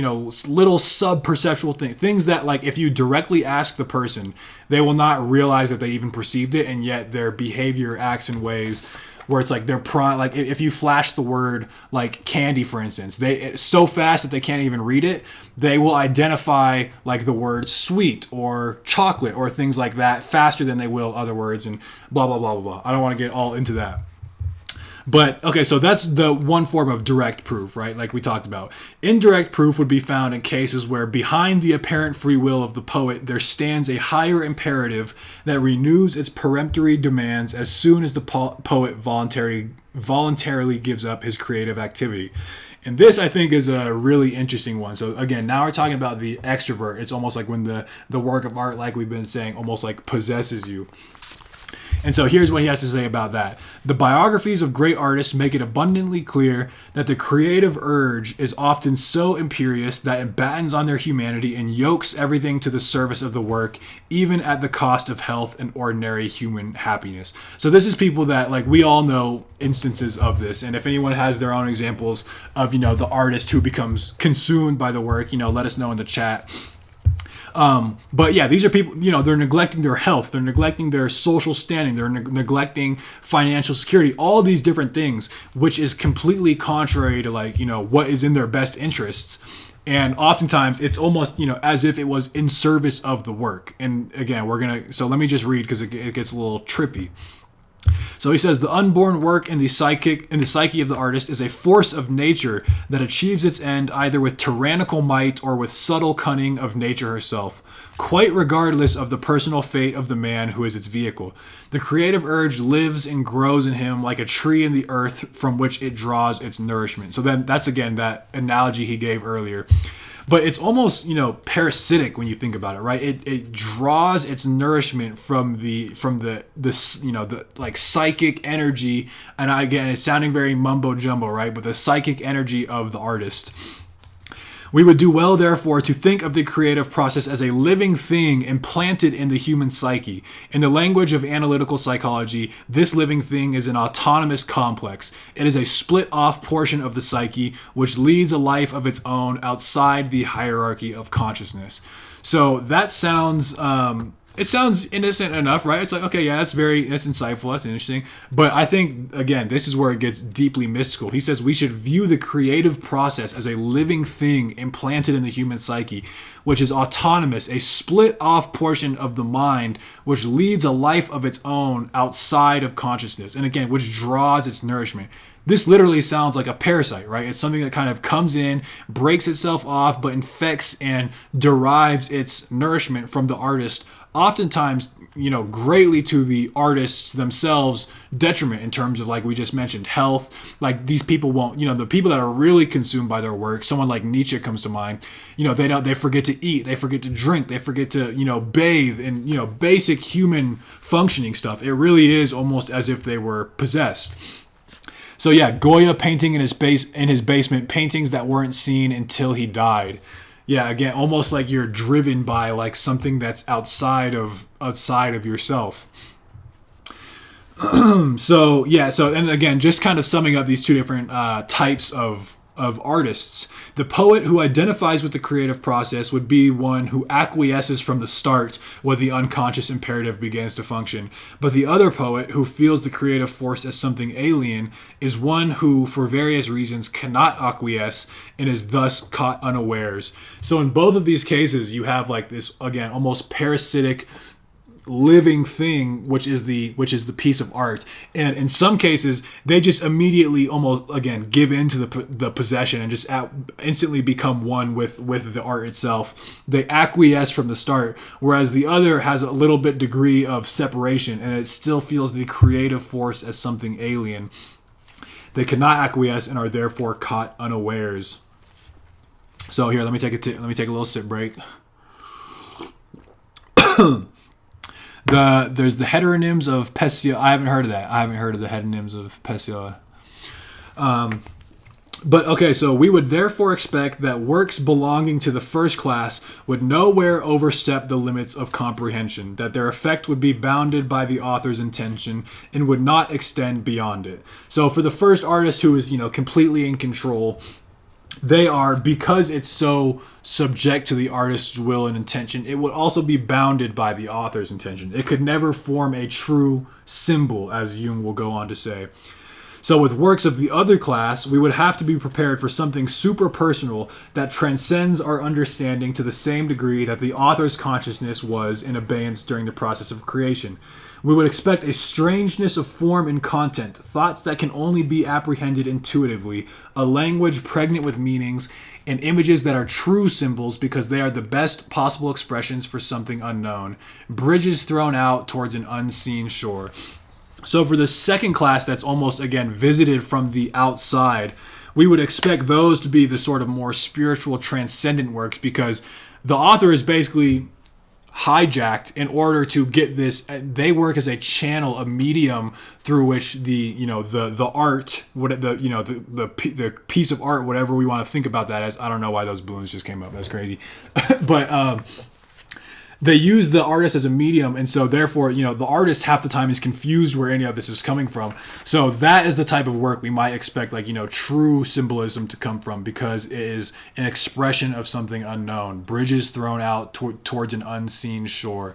little sub-perceptual things that, like, if you directly ask the person, they will not realize that they even perceived it, and yet their behavior acts in ways where it's like they're like if you flash the word like candy, for instance, it's so fast that they can't even read it, they will identify like the word sweet or chocolate or things like that faster than they will other words, and blah blah blah blah blah. I don't want to get all into that. But okay, so that's the one form of direct proof, right? Like we talked about. Indirect proof would be found in cases where behind the apparent free will of the poet there stands a higher imperative that renews its peremptory demands as soon as the poet voluntarily gives up his creative activity. And this, I think, is a really interesting one. So again, now we're talking about the extrovert. It's almost like when the work of art, like we've been saying, almost like possesses you. And so here's what he has to say about that. The biographies of great artists make it abundantly clear that the creative urge is often so imperious that it battens on their humanity and yokes everything to the service of the work, even at the cost of health and ordinary human happiness. So this is people that, like, we all know instances of this. And if anyone has their own examples of, the artist who becomes consumed by the work, let us know in the chat. But yeah, these are people, they're neglecting their health, they're neglecting their social standing, they're neglecting financial security, all these different things, which is completely contrary to what is in their best interests. And oftentimes it's almost, as if it was in service of the work. And again, so let me just read because it gets a little trippy. So he says, the unborn work in the psyche of the artist is a force of nature that achieves its end either with tyrannical might or with subtle cunning of nature herself, quite regardless of the personal fate of the man who is its vehicle. The creative urge lives and grows in him like a tree in the earth from which it draws its nourishment. So then that's again that analogy he gave earlier. But it's almost, parasitic when you think about it, right? It draws its nourishment from the like psychic energy. And again, it's sounding very mumbo jumbo, right? But the psychic energy of the artist. We would do well, therefore, to think of the creative process as a living thing implanted in the human psyche. In the language of analytical psychology, this living thing is an autonomous complex. It is a split-off portion of the psyche which leads a life of its own outside the hierarchy of consciousness. So that sounds... it sounds innocent enough, right? It's like, okay, yeah, that's insightful, that's interesting. But I think, again, this is where it gets deeply mystical. He says we should view the creative process as a living thing implanted in the human psyche, which is autonomous, a split-off portion of the mind, which leads a life of its own outside of consciousness, and again, which draws its nourishment. This literally sounds like a parasite, right? It's something that kind of comes in, breaks itself off, but infects and derives its nourishment from the artist, oftentimes, greatly to the artists themselves' detriment in terms of, like we just mentioned, health. Like these people won't, the people that are really consumed by their work, someone like Nietzsche comes to mind, they forget to eat, they forget to drink, they forget to, bathe and, basic human functioning stuff. It really is almost as if they were possessed. So yeah, Goya painting in his basement, paintings that weren't seen until he died. Yeah, again, almost like you're driven by like something that's outside of yourself. And again, just kind of summing up these two different types of artists. The poet who identifies with the creative process would be one who acquiesces from the start when the unconscious imperative begins to function. But the other poet who feels the creative force as something alien is one who, for various reasons, cannot acquiesce and is thus caught unawares. So in both of these cases, you have like this, again, almost parasitic living thing, which is the piece of art. And in some cases they just immediately almost again give into the possession and just instantly become one with the art itself. They acquiesce from the start, whereas the other has a little bit degree of separation and it still feels the creative force as something alien. They cannot acquiesce and are therefore caught unawares. So here, let me take a little sip break. There's the heteronyms of Pessoa. I haven't heard of that. I haven't heard of the heteronyms of Pessoa. But okay, so we would therefore expect that works belonging to the first class would nowhere overstep the limits of comprehension, that their effect would be bounded by the author's intention and would not extend beyond it. So for the first artist who is, completely in control, they are, because it's so subject to the artist's will and intention, it would also be bounded by the author's intention. It could never form a true symbol, as Jung will go on to say. So with works of the other class, we would have to be prepared for something super personal that transcends our understanding to the same degree that the author's consciousness was in abeyance during the process of creation. We would expect a strangeness of form and content, thoughts that can only be apprehended intuitively, a language pregnant with meanings, and images that are true symbols because they are the best possible expressions for something unknown, bridges thrown out towards an unseen shore. So for the second class that's almost, again, visited from the outside, we would expect those to be the sort of more spiritual, transcendent works because the author is basically hijacked in order to get this. They work as a channel, a medium through which the art, the piece of art, whatever we want to think about that as. I don't know why those balloons just came up. That's crazy, but they use the artist as a medium, and so therefore, the artist half the time is confused where any of this is coming from. So that is the type of work we might expect, true symbolism to come from, because it is an expression of something unknown, bridges thrown out towards an unseen shore.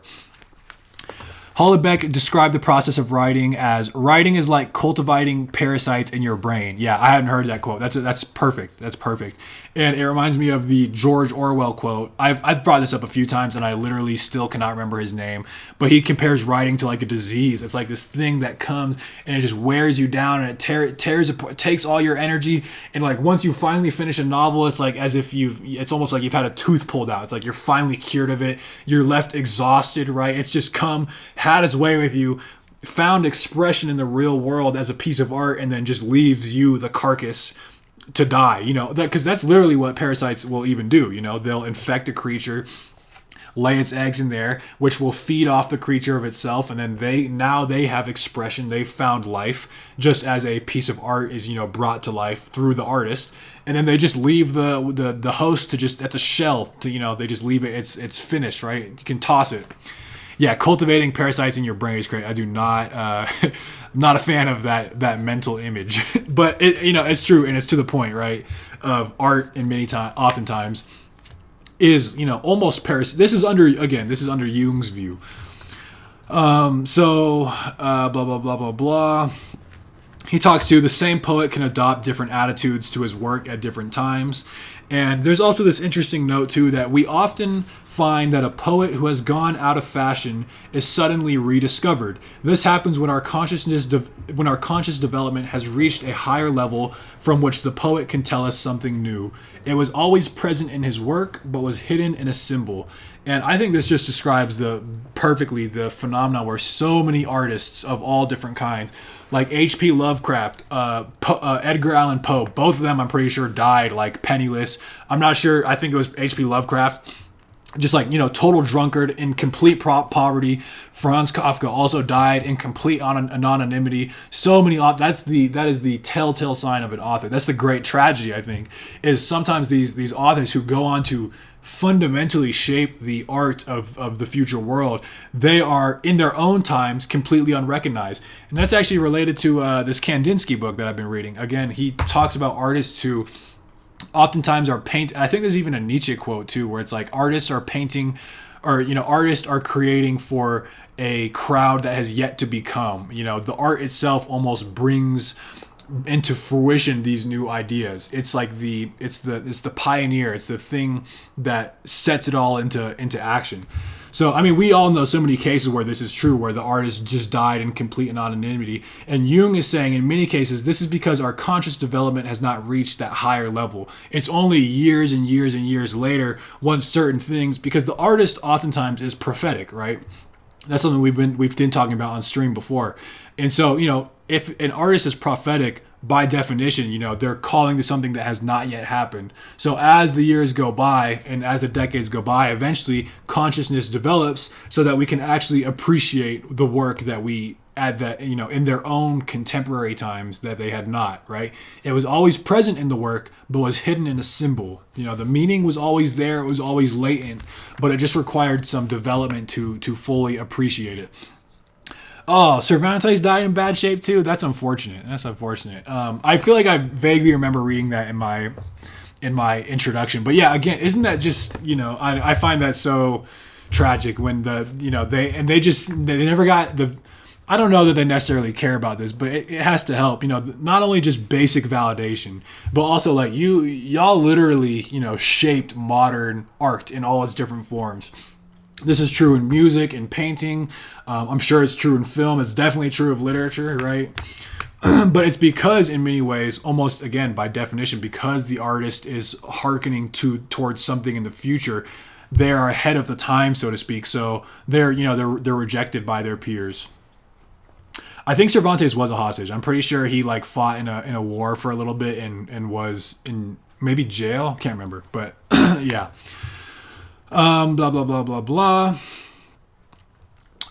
Hollebeck described the process of writing as writing is like cultivating parasites in your brain. Yeah, I hadn't heard that quote. That's perfect. That's perfect. And it reminds me of the George Orwell quote. I've brought this up a few times, and I literally still cannot remember his name. But he compares writing to like a disease. It's like this thing that comes and it just wears you down, and it tears apart, takes all your energy. And like once you finally finish a novel, it's like as if it's almost like you've had a tooth pulled out. It's like you're finally cured of it. You're left exhausted, right? It's just had its way with you, found expression in the real world as a piece of art, and then just leaves you, the carcass, to die. Because that's literally what parasites will even do. They'll infect a creature, lay its eggs in there, which will feed off the creature of itself, and then they have expression. They've found life, just as a piece of art is brought to life through the artist, and then they just leave the host to just, that's a shell to they just leave it. It's finished, right? You can toss it. Yeah, cultivating parasites in your brain is great. I do not, I'm not a fan of that mental image, but it's true, and it's to the point, right? Of art, and oftentimes is almost This is under Jung's view. Blah blah blah blah blah. He talks to the same poet can adopt different attitudes to his work at different times. And there's also this interesting note, too, that we often find that a poet who has gone out of fashion is suddenly rediscovered. This happens when our conscious development has reached a higher level from which the poet can tell us something new. It was always present in his work, but was hidden in a symbol. And I think this just describes perfectly the phenomenon where so many artists of all different kinds, like H.P. Lovecraft, Edgar Allan Poe, both of them I'm pretty sure died like penniless. I'm not sure. I think it was H.P. Lovecraft, just total drunkard in complete poverty. Franz Kafka also died in complete anonymity. So many that is the telltale sign of an author. That's the great tragedy, I think, is sometimes these authors who go on to fundamentally shape the art of the future world, they are in their own times completely unrecognized. And that's actually related to this Kandinsky book that I've been reading. Again, he talks about artists who oftentimes are I think there's even a Nietzsche quote too, where it's like artists are painting, or artists are creating for a crowd that has yet to become. The art itself almost brings into fruition these new ideas. It's like it's the pioneer. It's the thing that sets it all into action. So, I mean, we all know so many cases where this is true, where the artist just died in complete anonymity. And Jung is saying in many cases, this is because our conscious development has not reached that higher level. It's only years and years and years later, once certain things, because the artist oftentimes is prophetic, right? That's something we've been talking about on stream before. And so, if an artist is prophetic, by definition, they're calling to something that has not yet happened. So as the years go by and as the decades go by, eventually consciousness develops so that we can actually appreciate the work that we add that, in their own contemporary times that they had not, right? It was always present in the work, but was hidden in a symbol. The meaning was always there. It was always latent, but it just required some development to fully appreciate it. Oh, Cervantes died in bad shape too. That's unfortunate. I feel like I vaguely remember reading that in my introduction. But yeah, again, isn't that just I find that so tragic when they never got the. I don't know that they necessarily care about this, but it has to help. Not only just basic validation, but also like y'all literally, shaped modern art in all its different forms. This is true in music and painting. I'm sure it's true in film. It's definitely true of literature, right? But it's because, in many ways, almost again by definition, because the artist is hearkening towards something in the future, they are ahead of the time, so to speak. So they're rejected by their peers. I think Cervantes was a hostage. I'm pretty sure he like fought in a war for a little bit and was in maybe jail. Can't remember, but yeah. Blah blah blah blah blah.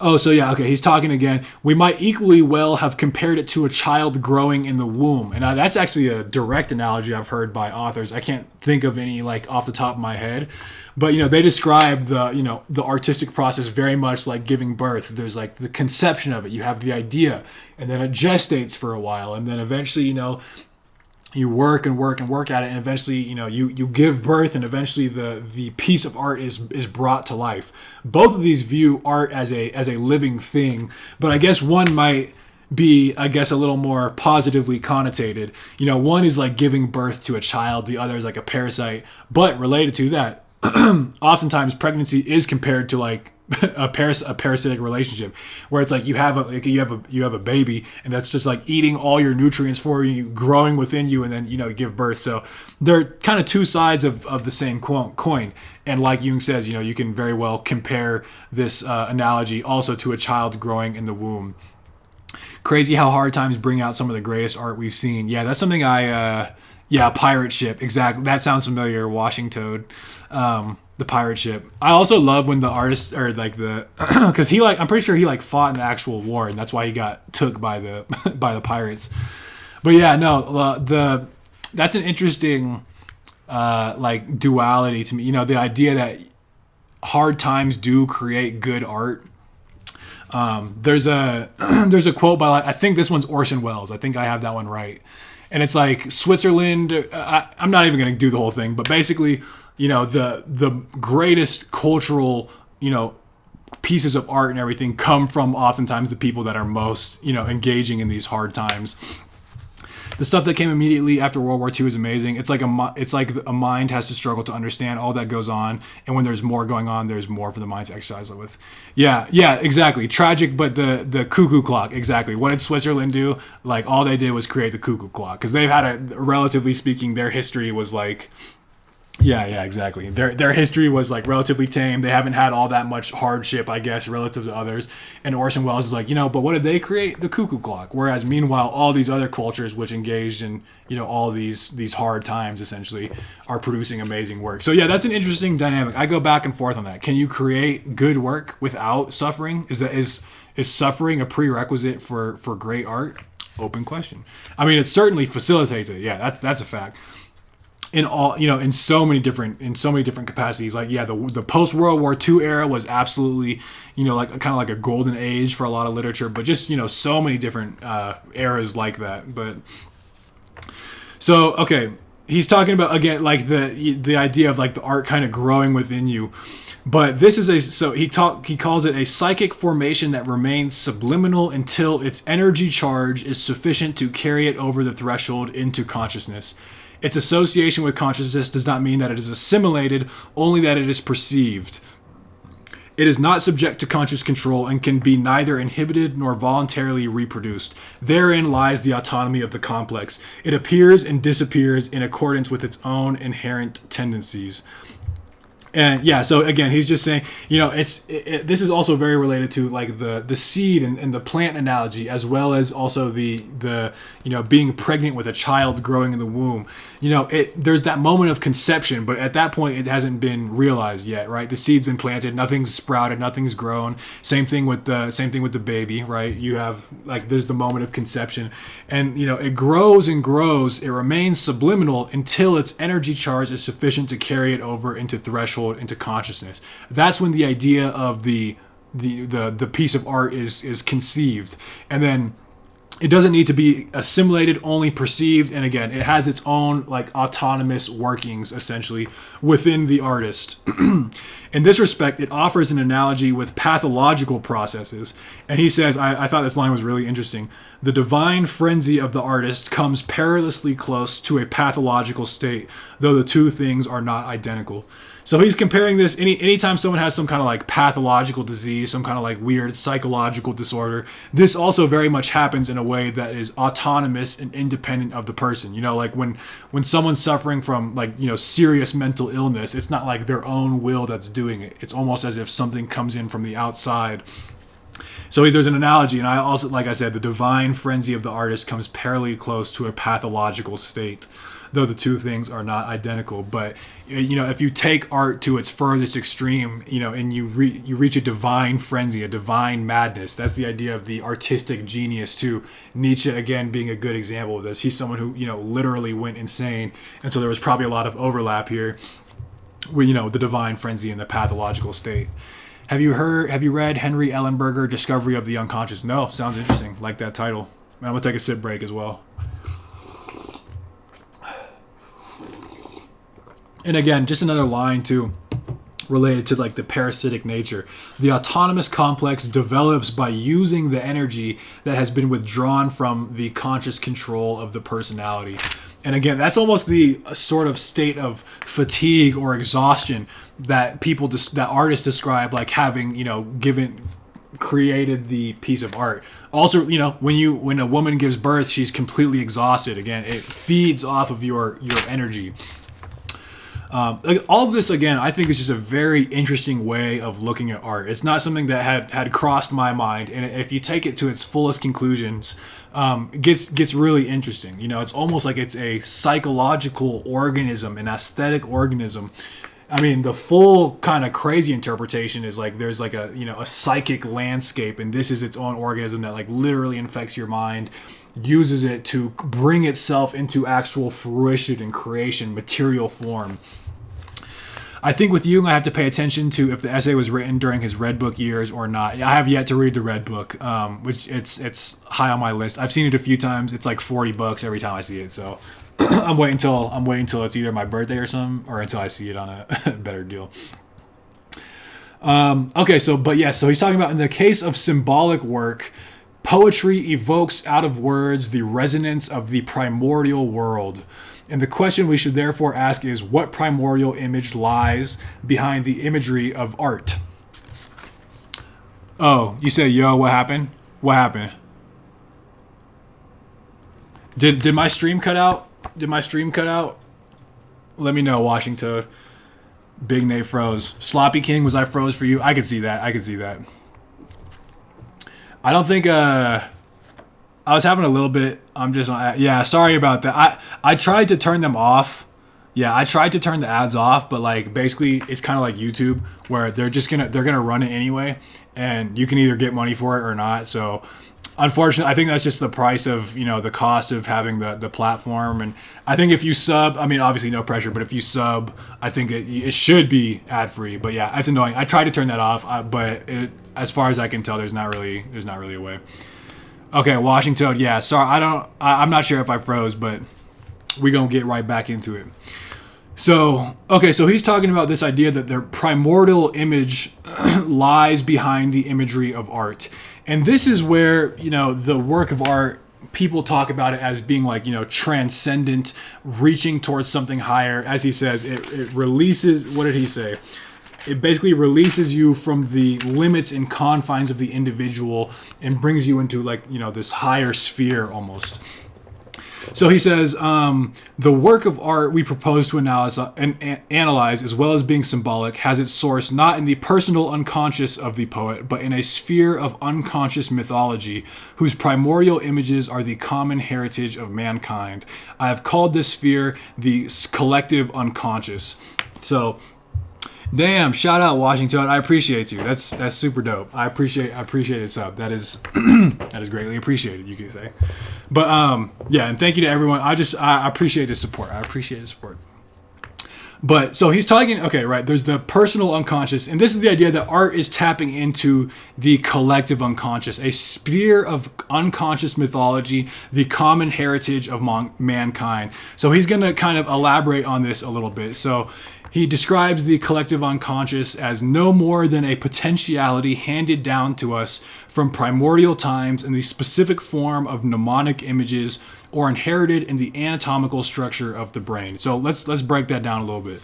Oh, so yeah, okay, he's talking again. We might equally well have compared it to a child growing in the womb. And that's actually a direct analogy I've heard by authors. I can't think of any like off the top of my head. But, they describe the artistic process very much like giving birth. There's like the conception of it. You have the idea, and then it gestates for a while. And then eventually, you work and work and work at it, and eventually, you give birth, and eventually the piece of art is brought to life. Both of these view art as a living thing, but I guess one might be, a little more positively connotated. One is like giving birth to a child, the other is like a parasite. But related to that, oftentimes pregnancy is compared to like a parasitic relationship, where it's like you have a baby, and that's just like eating all your nutrients for you, growing within you, and then give birth. So they're kind of two sides of the same coin. And like Jung says, you can very well compare this analogy also to a child growing in the womb. Crazy how hard times bring out some of the greatest art we've seen. Yeah, that's something pirate ship, exactly. That sounds familiar. Washing Toad. The pirate ship. I also love when the artists are like because I'm pretty sure he like fought in the actual war, and that's why he got took by the by the pirates. But yeah, no, that's an interesting like duality to me. The idea that hard times do create good art. There's a quote by I think this one's Orson Welles. I think I have that one right, and it's like Switzerland. I'm not even going to do the whole thing, but basically, the greatest cultural, pieces of art and everything come from oftentimes the people that are most, engaging in these hard times. The stuff that came immediately after World War II is amazing. It's like a mind has to struggle to understand all that goes on, and when there's more going on, there's more for the mind to exercise with. Yeah, exactly. Tragic, but the cuckoo clock, exactly. What did Switzerland do? Like all they did was create the cuckoo clock, because they've had relatively speaking, their history was like. Yeah, exactly. Their history was like relatively tame. They haven't had all that much hardship, I guess, relative to others. And Orson Welles is like, but what did they create? The cuckoo clock. Whereas meanwhile, all these other cultures which engaged in, all these hard times essentially are producing amazing work. So yeah, that's an interesting dynamic. I go back and forth on that. Can you create good work without suffering? Is suffering a prerequisite for great art? Open question. I mean, it certainly facilitates it. Yeah, that's a fact. In all, in so many different capacities. Like, yeah, the post World War II era was absolutely, like kind of like a golden age for a lot of literature, but just, so many different eras like that. But so, okay, he's talking about, again, like the idea of like the art kind of growing within you. But this is he calls it a psychic formation that remains subliminal until its energy charge is sufficient to carry it over the threshold into consciousness. Its association with consciousness does not mean that it is assimilated, only that it is perceived. It is not subject to conscious control and can be neither inhibited nor voluntarily reproduced. Therein lies the autonomy of the complex. It appears and disappears in accordance with its own inherent tendencies. And yeah, so again, he's just saying, this is also very related to like the seed and the plant analogy, as well as also the being pregnant with a child growing in the womb. There's that moment of conception, but at that point it hasn't been realized yet, right? The seed's been planted, nothing's sprouted, nothing's grown. Same thing with the baby, right? You have like there's the moment of conception, and it grows and grows. It remains subliminal until its energy charge is sufficient to carry it over into threshold, into consciousness. That's when the idea of the piece of art is conceived. And then it doesn't need to be assimilated, only perceived. And again, it has its own like autonomous workings essentially within the artist. In this respect, it offers an analogy with pathological processes. And he says, I thought this line was really interesting. The divine frenzy of the artist comes perilously close to a pathological state, though the two things are not identical. So he's comparing this anytime someone has some kind of like pathological disease, some kind of like weird psychological disorder, this also very much happens in a way that is autonomous and independent of the person. You know, like when someone's suffering from like, you know, serious mental illness, it's not like their own will that's doing it. It's almost as if something comes in from the outside. So there's an analogy, and I also, like I said, the divine frenzy of the artist comes perilously close to a pathological state, though the two things are not identical. But, you know, if you take art to its furthest extreme, you know, and you reach a divine frenzy, a divine madness, that's the idea of the artistic genius too. Nietzsche, again, being a good example of this. He's someone who, you know, literally went insane. And so there was probably a lot of overlap here with, you know, the divine frenzy and the pathological state. Have you read Henry Ellenberger, Discovery of the Unconscious? No, sounds interesting. Like that title. I'm going to take a sip break as well. And again, just another line too, related to like the parasitic nature. The autonomous complex develops by using the energy that has been withdrawn from the conscious control of the personality. And again, that's almost the sort of state of fatigue or exhaustion that that artists describe, like having, you know, created the piece of art. Also, you know, when a woman gives birth, she's completely exhausted. Again, it feeds off of your energy. Like all of this, again, I think is just a very interesting way of looking at art. It's not something that had crossed my mind, and if you take it to its fullest conclusions, it gets really interesting. You know, it's almost like it's a psychological organism, an aesthetic organism. I mean, the full kind of crazy interpretation is like there's like a, you know, a psychic landscape, and this is its own organism that like literally infects your mind, uses it to bring itself into actual fruition and creation, material form. I think with Jung, I have to pay attention to if the essay was written during his Red Book years or not. I have yet to read the Red Book, which it's high on my list. I've seen it a few times. It's like $40 every time I see it. So I'm waiting until it's either my birthday or something, or until I see it on a better deal. Okay, so he's talking about in the case of symbolic work, poetry evokes out of words the resonance of the primordial world. And the question we should therefore ask is, what primordial image lies behind the imagery of art? Oh, you say, yo, what happened? What happened? Did my stream cut out? Let me know, Washington. Big Nate froze. Sloppy King, was I froze for you? I could see that. I don't think I was having a little bit. Yeah, sorry about that. I tried to turn them off. Yeah, I tried to turn the ads off, but like basically it's kind of like YouTube where they're gonna run it anyway, and you can either get money for it or not. So unfortunately, I think that's just the price of, you know, the cost of having the platform. And I think if you sub, I mean, obviously no pressure, but if you sub, I think it should be ad free. But yeah, it's annoying. I tried to turn that off, but as far as I can tell, there's not really a way. Okay, Washington. Yeah, sorry. I'm not sure if I froze, but we're gonna get right back into it. So he's talking about this idea that their primordial image lies behind the imagery of art. And this is where, you know, the work of art, people talk about it as being like, you know, transcendent, reaching towards something higher. As he says, it releases, what did he say? It basically releases you from the limits and confines of the individual and brings you into, like, you know, this higher sphere almost. So he says, the work of art we propose to analyze, as well as being symbolic, has its source not in the personal unconscious of the poet, but in a sphere of unconscious mythology, whose primordial images are the common heritage of mankind. I have called this sphere the collective unconscious. So, damn, shout out Washington. I appreciate you. That's super dope. I appreciate it, sub. That is that is greatly appreciated, you could say. But yeah, and thank you to everyone. I appreciate the support. But so he's talking, okay, right, there's the personal unconscious, and this is the idea that art is tapping into the collective unconscious, a sphere of unconscious mythology, the common heritage of mankind. So he's going to kind of elaborate on this a little bit. So he describes the collective unconscious as no more than a potentiality handed down to us from primordial times in the specific form of mnemonic images or inherited in the anatomical structure of the brain. So let's break that down a little bit.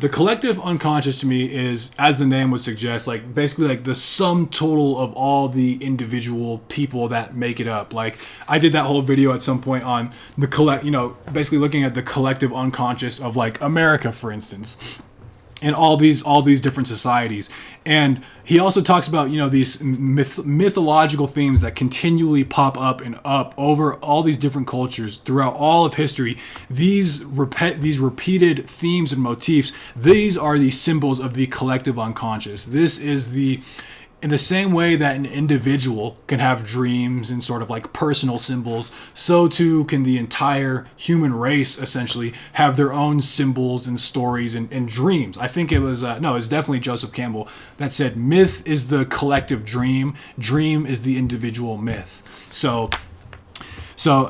The collective unconscious to me is, as the name would suggest, like basically like the sum total of all the individual people that make it up. Like I did that whole video at some point on the basically looking at the collective unconscious of like America, for instance, and all these different societies. And he also talks about, these mythological themes that continually pop up and up over all these different cultures throughout all of history. These repeated themes and motifs, these are the symbols of the collective unconscious. This is in the same way that an individual can have dreams and sort of like personal symbols, so too can the entire human race essentially have their own symbols and stories and dreams. I think it was, it's definitely Joseph Campbell that said myth is the collective dream is the individual myth. So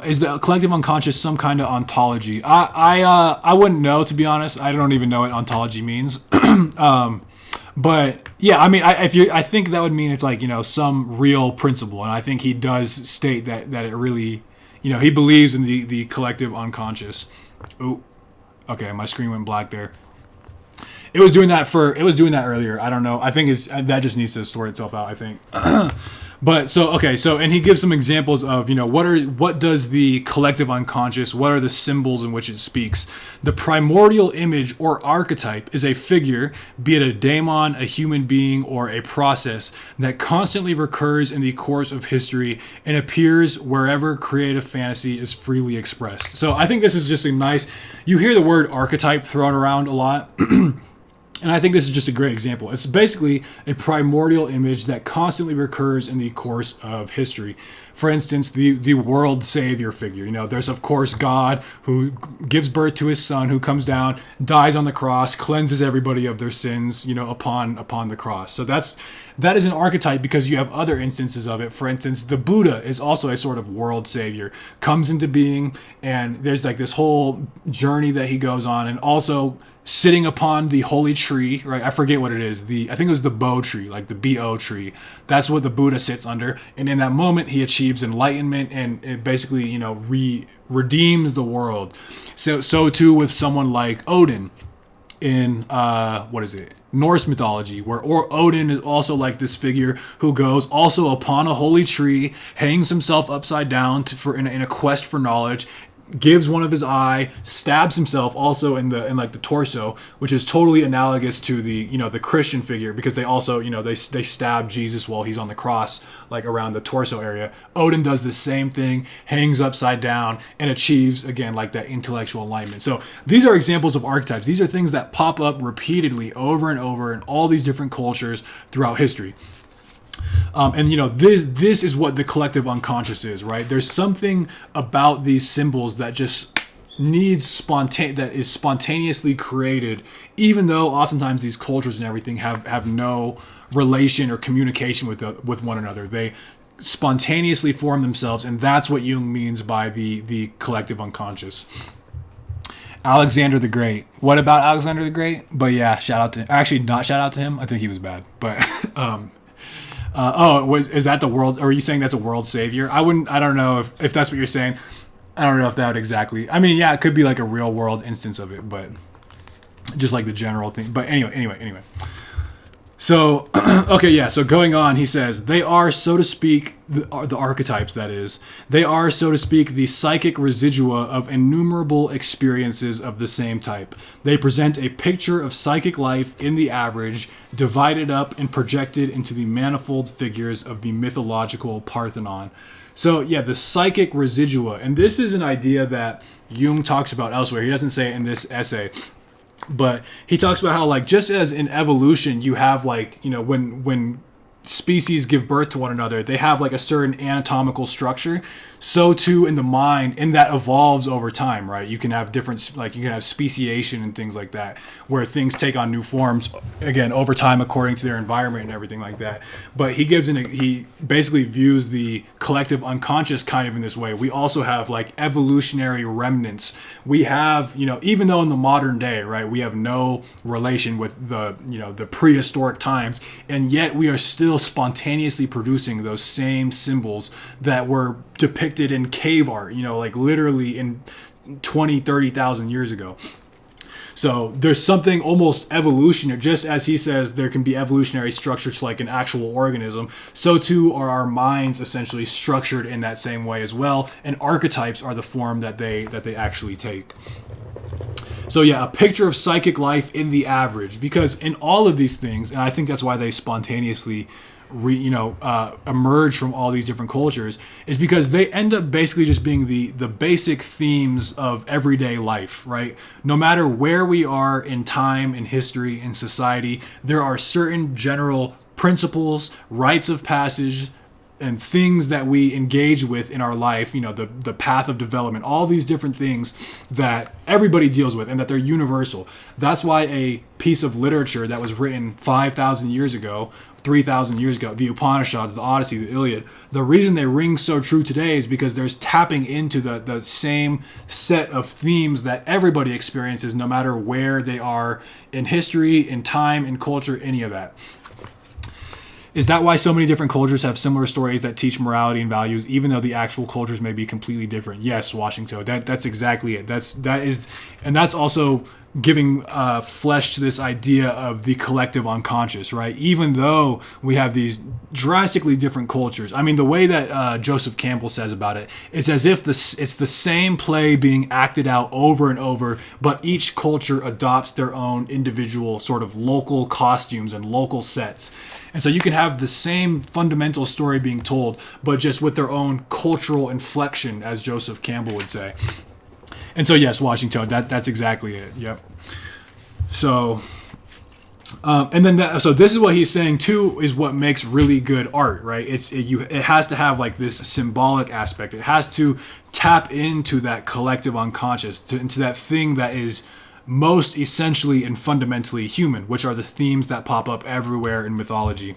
is the collective unconscious some kind of ontology? I wouldn't know, to be honest. I don't even know what ontology means. But yeah, I mean, I think that would mean it's like, some real principle. And I think he does state that it really, he believes in the collective unconscious. Ooh, okay, my screen went black there. It was doing that earlier. I don't know. I think that just needs to sort itself out, I think. But and he gives some examples of, what does the collective unconscious, what are the symbols in which it speaks? The primordial image or archetype is a figure, be it a daemon, a human being, or a process that constantly recurs in the course of history and appears wherever creative fantasy is freely expressed. So I think this is just you hear the word archetype thrown around a lot. And I think this is just a great example. It's basically a primordial image that constantly recurs in the course of history. For instance, the world savior figure. There's of course God, who gives birth to his son, who comes down, dies on the cross, cleanses everybody of their sins, upon the cross. So that is an archetype because you have other instances of it. For instance, the Buddha is also a sort of world savior, comes into being, and there's like this whole journey that he goes on, and also sitting upon the holy tree, right? I forget what it is. I think it was the Bo tree, like the B-O tree. That's what the Buddha sits under. And in that moment, he achieves enlightenment and it basically, redeems the world. So too with someone like Odin in, Norse mythology, where Odin is also like this figure who goes also upon a holy tree, hangs himself upside down in a quest for knowledge, gives one of his eye, stabs himself also in the torso, which is totally analogous to the Christian figure, because they also they stab Jesus while he's on the cross, like around the torso area. Odin does the same thing, hangs upside down, and achieves again like that intellectual enlightenment. So these are examples of archetypes. These are things that pop up repeatedly over and over in all these different cultures throughout history. This is what the collective unconscious is, right? There's something about these symbols that just that is spontaneously created, even though oftentimes these cultures and everything have no relation or communication with one another. They spontaneously form themselves, and that's what Jung means by the collective unconscious. Alexander the Great. What about Alexander the Great? But yeah, not shout out to him. I think he was bad, but is that the world? Or are you saying that's a world savior? I don't know if that's what you're saying. I don't know if that would exactly. I mean, yeah, it could be like a real world instance of it, but just like the general thing. But anyway. So, okay, yeah. So going on, he says, they are, so to speak, the archetypes, that is, they are, so to speak, the psychic residua of innumerable experiences of the same type. They present a picture of psychic life in the average, divided up and projected into the manifold figures of the mythological Parthenon. So, yeah, the psychic residua. And this is an idea that Jung talks about elsewhere. He doesn't say it in this essay. But he talks about how, like, just as in evolution, you have, like, when species give birth to one another, they have like a certain anatomical structure. So too in the mind, and that evolves over time, right? You can have different, like you can have speciation and things like that, where things take on new forms again over time according to their environment and everything like that. But he basically views the collective unconscious kind of in this way. We also have like evolutionary remnants. We have, even though in the modern day, right, we have no relation with the prehistoric times, and yet we are still spontaneously producing those same symbols that were depicted in cave art, like literally in 30,000 years ago. So there's something almost evolutionary, just as he says there can be evolutionary structure to like an actual organism, so too are our minds essentially structured in that same way as well, and archetypes are the form that they actually take. So yeah, a picture of psychic life in the average, because in all of these things, and I think that's why they spontaneously emerge from all these different cultures, is because they end up basically just being the basic themes of everyday life, right? No matter where we are in time, in history, in society, there are certain general principles, rites of passage, and things that we engage with in our life, the path of development, all these different things that everybody deals with and that they're universal. That's why a piece of literature that was written 5,000 years ago, 3,000 years ago, the Upanishads, the Odyssey, the Iliad, the reason they ring so true today is because there's tapping into the same set of themes that everybody experiences no matter where they are in history, in time, in culture, any of that. Is that why so many different cultures have similar stories that teach morality and values, even though the actual cultures may be completely different? Yes, Washington. That's exactly it. That's also giving flesh to this idea of the collective unconscious, right? Even though we have these drastically different cultures. I mean, the way that Joseph Campbell says about it, it's as if it's the same play being acted out over and over, but each culture adopts their own individual sort of local costumes and local sets. And so you can have the same fundamental story being told, but just with their own cultural inflection, as Joseph Campbell would say. And so, yes, Washington, that's exactly it. Yep. So, so this is what he's saying too, is what makes really good art, right? It has to have like this symbolic aspect. It has to tap into that collective unconscious, into that thing that is most essentially and fundamentally human, which are the themes that pop up everywhere in mythology.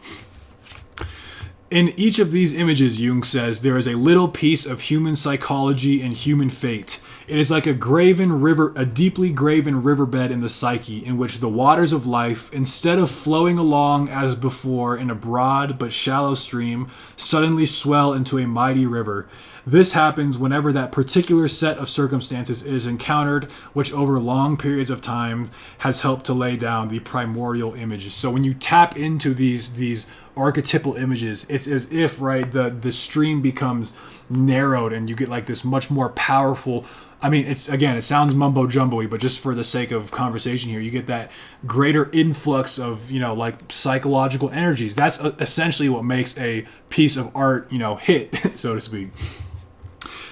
In each of these images, Jung says, there is a little piece of human psychology and human fate. It is like a deeply graven riverbed in the psyche, in which the waters of life, instead of flowing along as before in a broad but shallow stream, suddenly swell into a mighty river. This happens whenever that particular set of circumstances is encountered, which over long periods of time has helped to lay down the primordial images. So when you tap into these archetypal images, it's as if, right, the stream becomes narrowed and you get like this much more powerful. I mean, it sounds mumbo jumbo-y, but just for the sake of conversation here, you get that greater influx of, like psychological energies. That's essentially what makes a piece of art, hit, so to speak.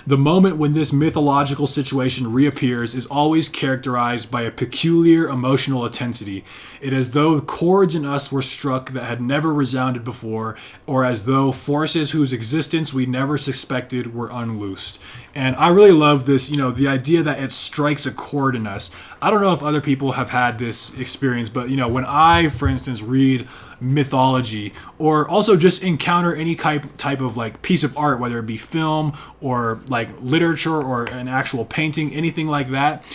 The moment when this mythological situation reappears is always characterized by a peculiar emotional intensity. It is as though chords in us were struck that had never resounded before, or as though forces whose existence we never suspected were unloosed. And I really love this, the idea that it strikes a chord in us. I don't know if other people have had this experience, but, when I, for instance, read mythology, or also just encounter any type of like piece of art, whether it be film or like literature or an actual painting, anything like that,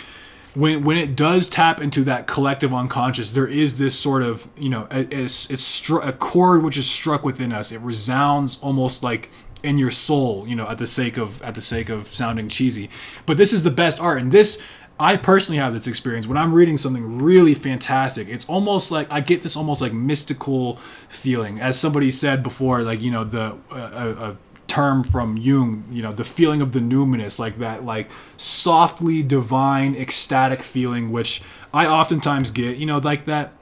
when it does tap into that collective unconscious, there is this sort of a chord which is struck within us. It resounds almost like in your soul, at the sake of sounding cheesy. But this is the best art, and this, I personally have this experience when I'm reading something really fantastic. It's almost like I get this almost like mystical feeling, as somebody said before, like a term from Jung, the feeling of the numinous, like that, like softly divine, ecstatic feeling, which I oftentimes get, like that.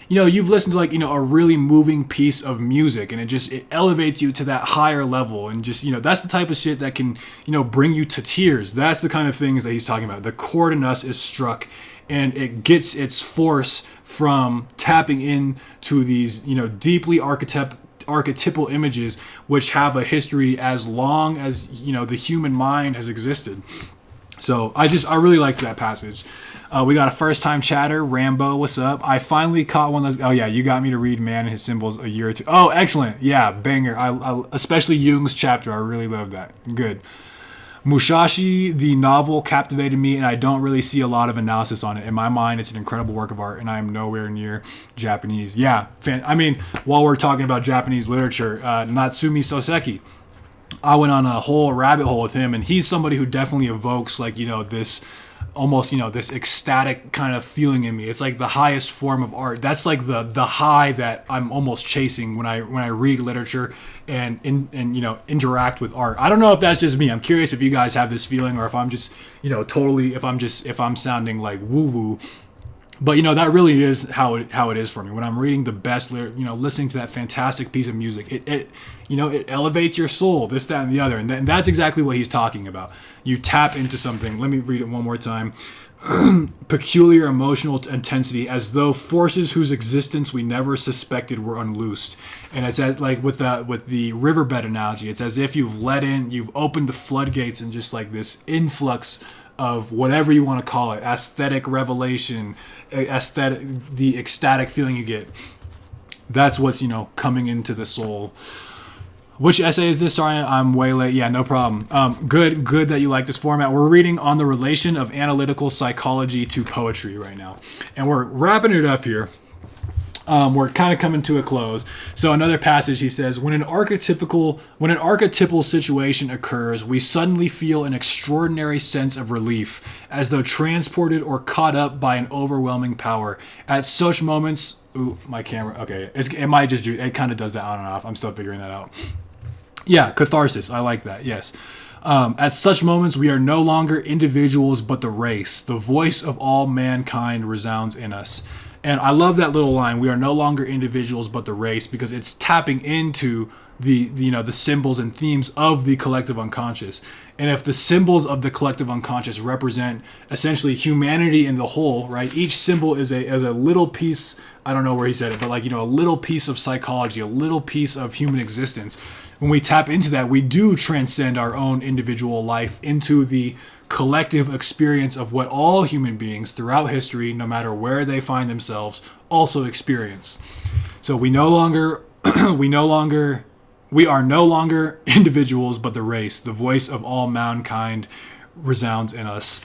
You've listened to like, a really moving piece of music, and it elevates you to that higher level, and just, that's the type of shit that can, bring you to tears. That's the kind of things that he's talking about. The chord in us is struck, and it gets its force from tapping into these, deeply archetypal images which have a history as long as the human mind has existed. So I really liked that passage. We got a first-time chatter, Rambo. What's up? I finally caught one of those. Oh yeah, you got me to read Man and His Symbols a year or two. Oh, excellent. Yeah, banger. I especially Jung's chapter. I really love that. Good. Musashi, the novel, captivated me, and I don't really see a lot of analysis on it. In my mind, it's an incredible work of art, and I am nowhere near Japanese. Yeah, while we're talking about Japanese literature, Natsumi Soseki, I went on a whole rabbit hole with him, and he's somebody who definitely evokes this almost this ecstatic kind of feeling in me. It's like the highest form of art. That's like the high that I'm almost chasing when I read literature and interact with art. I don't know if that's just me. I'm curious if you guys have this feeling, or if I'm just if I'm sounding like woo woo. But that really is how it is for me when I'm reading the best listening to that fantastic piece of music. It elevates your soul, this, that, and the other, and that's exactly what he's talking about. You tap into something. Let me read it one more time. Peculiar emotional intensity, as though forces whose existence we never suspected were unloosed. And it's with the riverbed analogy. It's as if you've opened the floodgates, and just like this influx of whatever you want to call it, aesthetic revelation, the ecstatic feeling you get. That's what's coming into the soul. Which essay is this? Sorry, I'm way late. Yeah, no problem. Good that you like this format. We're reading on the relation of analytical psychology to poetry right now, and we're wrapping it up here. We're kind of coming to a close. So another passage, he says, when an archetypal situation occurs, we suddenly feel an extraordinary sense of relief, as though transported or caught up by an overwhelming power. At such moments, ooh, my camera, okay, it kind of does that on and off. I'm still figuring that out. Yeah, catharsis. I like that. Yes. At such moments, we are no longer individuals, but the race. The voice of all mankind resounds in us. And I love that little line. We are no longer individuals, but the race, because it's tapping into the symbols and themes of the collective unconscious. And if the symbols of the collective unconscious represent essentially humanity in the whole, right? Each symbol is a little piece. I don't know where he said it, but a little piece of psychology, a little piece of human existence. When we tap into that, we do transcend our own individual life into the collective experience of what all human beings throughout history, no matter where they find themselves, also experience. So we are no longer individuals, but the race. The voice of all mankind resounds in us.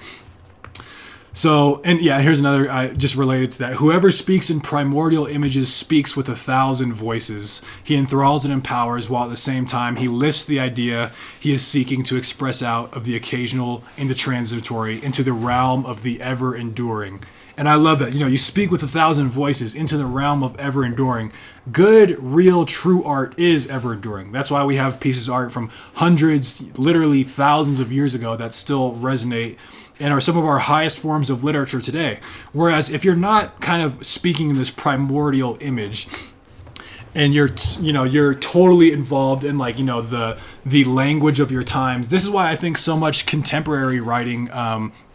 So, and yeah, here's another, just related to that. Whoever speaks in primordial images speaks with 1,000 voices. He enthralls and empowers, while at the same time he lifts the idea he is seeking to express out of the occasional and the transitory into the realm of the ever-enduring. And I love that. You speak with 1,000 voices into the realm of ever-enduring. Good, real, true art is ever-enduring. That's why we have pieces of art from hundreds, literally thousands of years ago that still resonate and are some of our highest forms of literature today. Whereas if you're not kind of speaking in this primordial image, and you're totally involved in the language of your times. This is why I think so much contemporary writing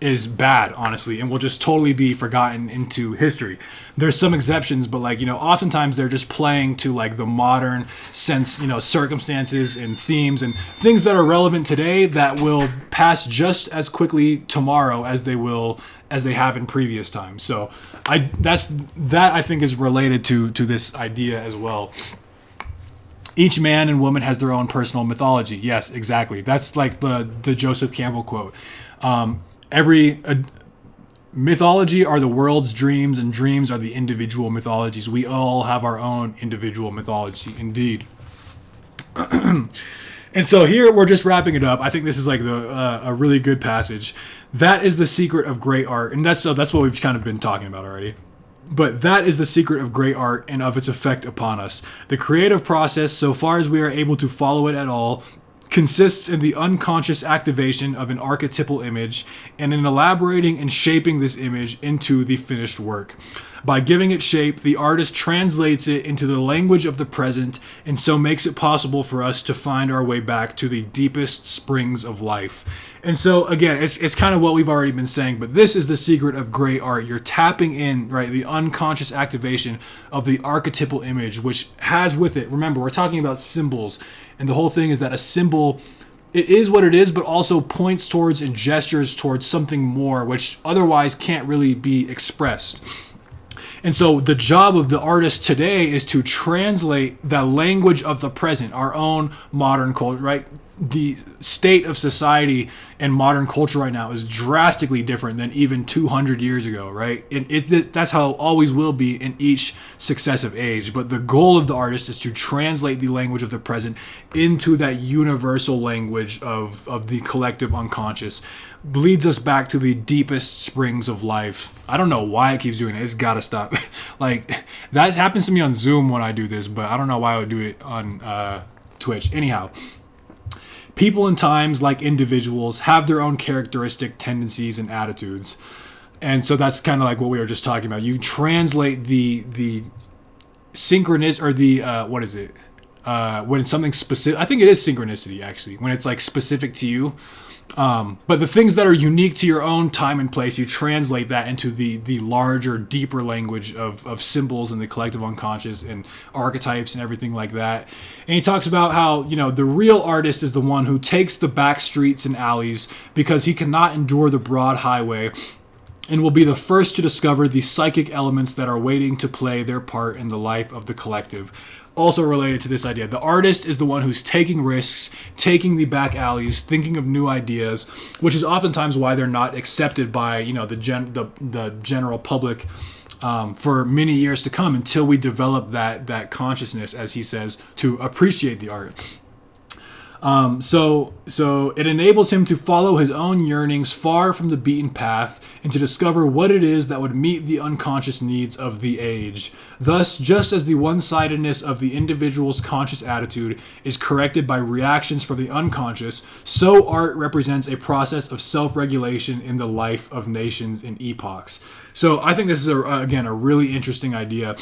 is bad, honestly, and will just totally be forgotten into history. There's some exceptions, but oftentimes they're just playing to the modern sense, circumstances and themes and things that are relevant today that will pass just as quickly tomorrow as they have in previous times. So I think is related to this idea as well. Each man and woman has their own personal mythology. Yes, exactly. That's like the Joseph Campbell quote. Mythology are the world's dreams, and dreams are the individual mythologies. We all have our own individual mythology, indeed. And so here we're just wrapping it up. I think this is a really good passage. That is the secret of great art, and that's what we've kind of been talking about already. But that is the secret of great art and of its effect upon us. The creative process, so far as we are able to follow it at all, consists in the unconscious activation of an archetypal image and in elaborating and shaping this image into the finished work. By giving it shape, the artist translates it into the language of the present and so makes it possible for us to find our way back to the deepest springs of life. And so, again, it's kind of what we've already been saying, but this is the secret of great art. You're tapping in, right, the unconscious activation of the archetypal image, which has with it, remember, we're talking about symbols, and the whole thing is that a symbol, it is what it is, but also points towards and gestures towards something more, which otherwise can't really be expressed. And so the job of the artist today is to translate the language of the present, our own modern culture, right? The state of society and modern culture right now is drastically different than even 200 years ago, right? And that's how it always will be in each successive age. But the goal of the artist is to translate the language of the present into that universal language of the collective unconscious. Leads us back to the deepest springs of life. I don't know why it keeps doing it. It's got to stop. Like, that happens to me on Zoom when I do this, but I don't know why I would do it on Twitch. Anyhow. People and times, like individuals, have their own characteristic tendencies and attitudes. And so that's kind of like what we were just talking about. You translate the synchronous, or the, what is it? When it's something specific, I think it is synchronicity, actually, when it's like specific to you. But the things that are unique to your own time and place, you translate that into the larger, deeper language of symbols and the collective unconscious and archetypes and everything like that. And he talks about how, the real artist is the one who takes the back streets and alleys because he cannot endure the broad highway, and will be the first to discover the psychic elements that are waiting to play their part in the life of the collective. Also related to this idea, the artist is the one who's taking risks, taking the back alleys, thinking of new ideas, which is oftentimes why they're not accepted by the general public for many years to come, until we develop that consciousness, as he says, to appreciate the art. So it enables him to follow his own yearnings far from the beaten path and to discover what it is that would meet the unconscious needs of the age. Thus, just as the one-sidedness of the individual's conscious attitude is corrected by reactions from the unconscious, so art represents a process of self-regulation in the life of nations and epochs. So I think this is, again, a really interesting idea.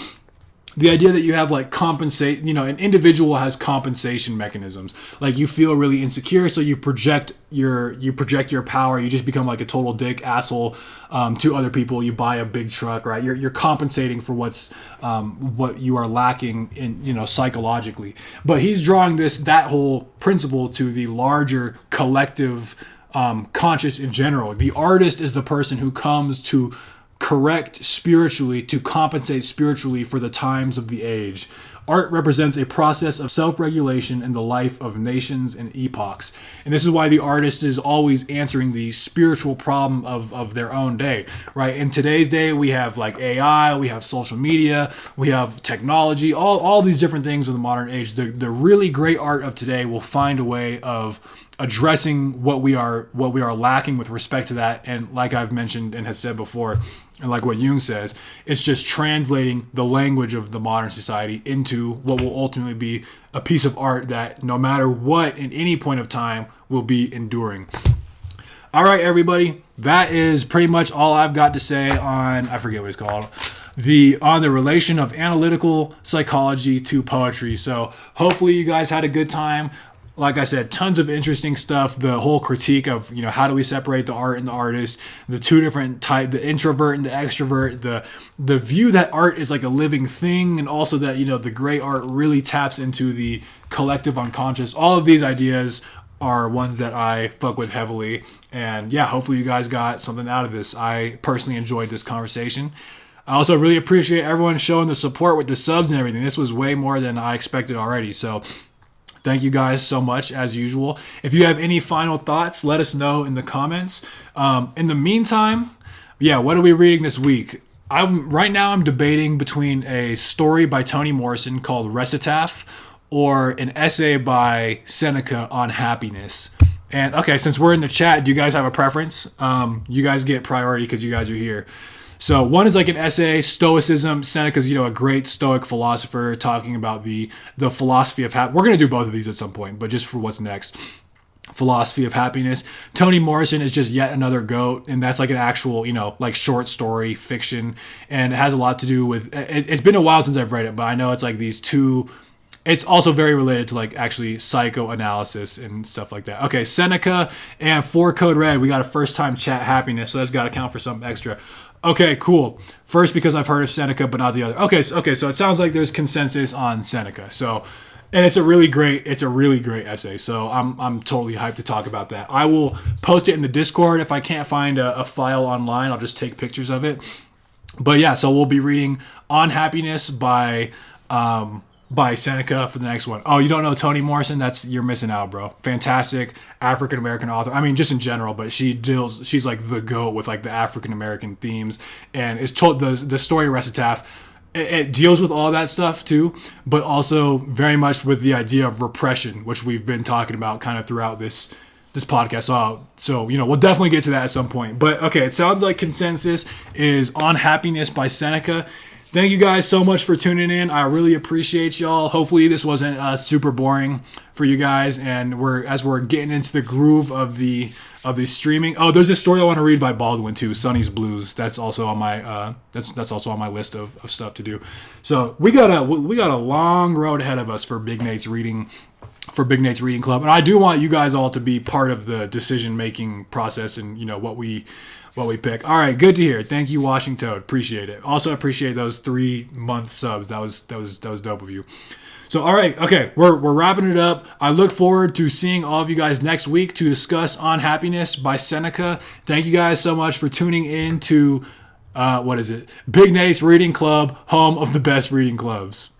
The idea that you have like compensate, an individual has compensation mechanisms. Like, you feel really insecure, so you project your power. You just become like a total dick asshole to other people. You buy a big truck, right? You're compensating for what you are lacking in, psychologically. But he's drawing that whole principle to the larger collective conscious in general. The artist is the person who comes to correct spiritually, to compensate spiritually for the times of the age. Art represents a process of self-regulation in the life of nations and epochs. And this is why the artist is always answering the spiritual problem of their own day, right? In today's day, we have like AI, we have social media, we have technology, all these different things of the modern age. The really great art of today will find a way of addressing what we are lacking with respect to that. And like I've mentioned and has said before, and like what Jung says, it's just translating the language of the modern society into what will ultimately be a piece of art that, no matter what, in any point of time, will be enduring. All right, everybody, that is pretty much all I've got to say on, I forget what it's called, on the relation of analytical psychology to poetry. So hopefully you guys had a good time. Like I said, tons of interesting stuff. The whole critique of, how do we separate the art and the artist, the two different type, the introvert and the extrovert, the view that art is like a living thing, and also that, the great art really taps into the collective unconscious. All of these ideas are ones that I fuck with heavily. And yeah, hopefully you guys got something out of this. I personally enjoyed this conversation. I also really appreciate everyone showing the support with the subs and everything. This was way more than I expected already. So thank you guys so much, as usual. If you have any final thoughts, let us know in the comments. In the meantime, what are we reading this week? Right now I'm debating between a story by Toni Morrison called Recitaph or an essay by Seneca on happiness. And okay, since we're in the chat, do you guys have a preference? You guys get priority because you guys are here. So one is like an essay, Stoicism. Seneca's, a great Stoic philosopher talking about the philosophy of happiness. We're going to do both of these at some point, but just for what's next. philosophy of happiness. Toni Morrison is just yet another GOAT, and that's like an actual, like short story fiction, and it has a lot to do with. It's been a while since I've read it, but I know it's like these two. It's also very related to like actually psychoanalysis and stuff like that. Okay, Seneca and 4 Code Red. We got a first time chat happiness, so that's got to count for something extra. Okay, cool. First, because I've heard of Seneca, but not the other. Okay, so it sounds like there's consensus on Seneca. So. And it's a really great essay. So I'm totally hyped to talk about that. I will post it in the Discord. If I can't find a file online, I'll just take pictures of it. But yeah, so we'll be reading On Happiness by Seneca for the next one. Oh, you don't know Toni Morrison? You're missing out, bro. Fantastic African American author. I mean, just in general, but she's like the GOAT with like the African American themes, and it's told the story Recitaf. It deals with all that stuff too, but also very much with the idea of repression, which we've been talking about kind of throughout this podcast. So we'll definitely get to that at some point. But okay, it sounds like consensus is On Happiness by Seneca. Thank you guys so much for tuning in. I really appreciate y'all. Hopefully this wasn't super boring for you guys, and we're getting into the groove of the streaming. Oh, there's a story I want to read by Baldwin too, Sonny's Blues. That's also on my that's also on my list of stuff to do. So we got a long road ahead of us for Big Nate's reading club, and I do want you guys all to be part of the decision making process and what we pick. All right, good to hear. Thank you, Washington Toad. Appreciate it. Also appreciate those 3-month subs. That was dope of you. So, all right, okay, we're wrapping it up. I look forward to seeing all of you guys next week to discuss On Happiness by Seneca. Thank you guys so much for tuning in to, Big Nate's Reading Club, home of the best reading clubs.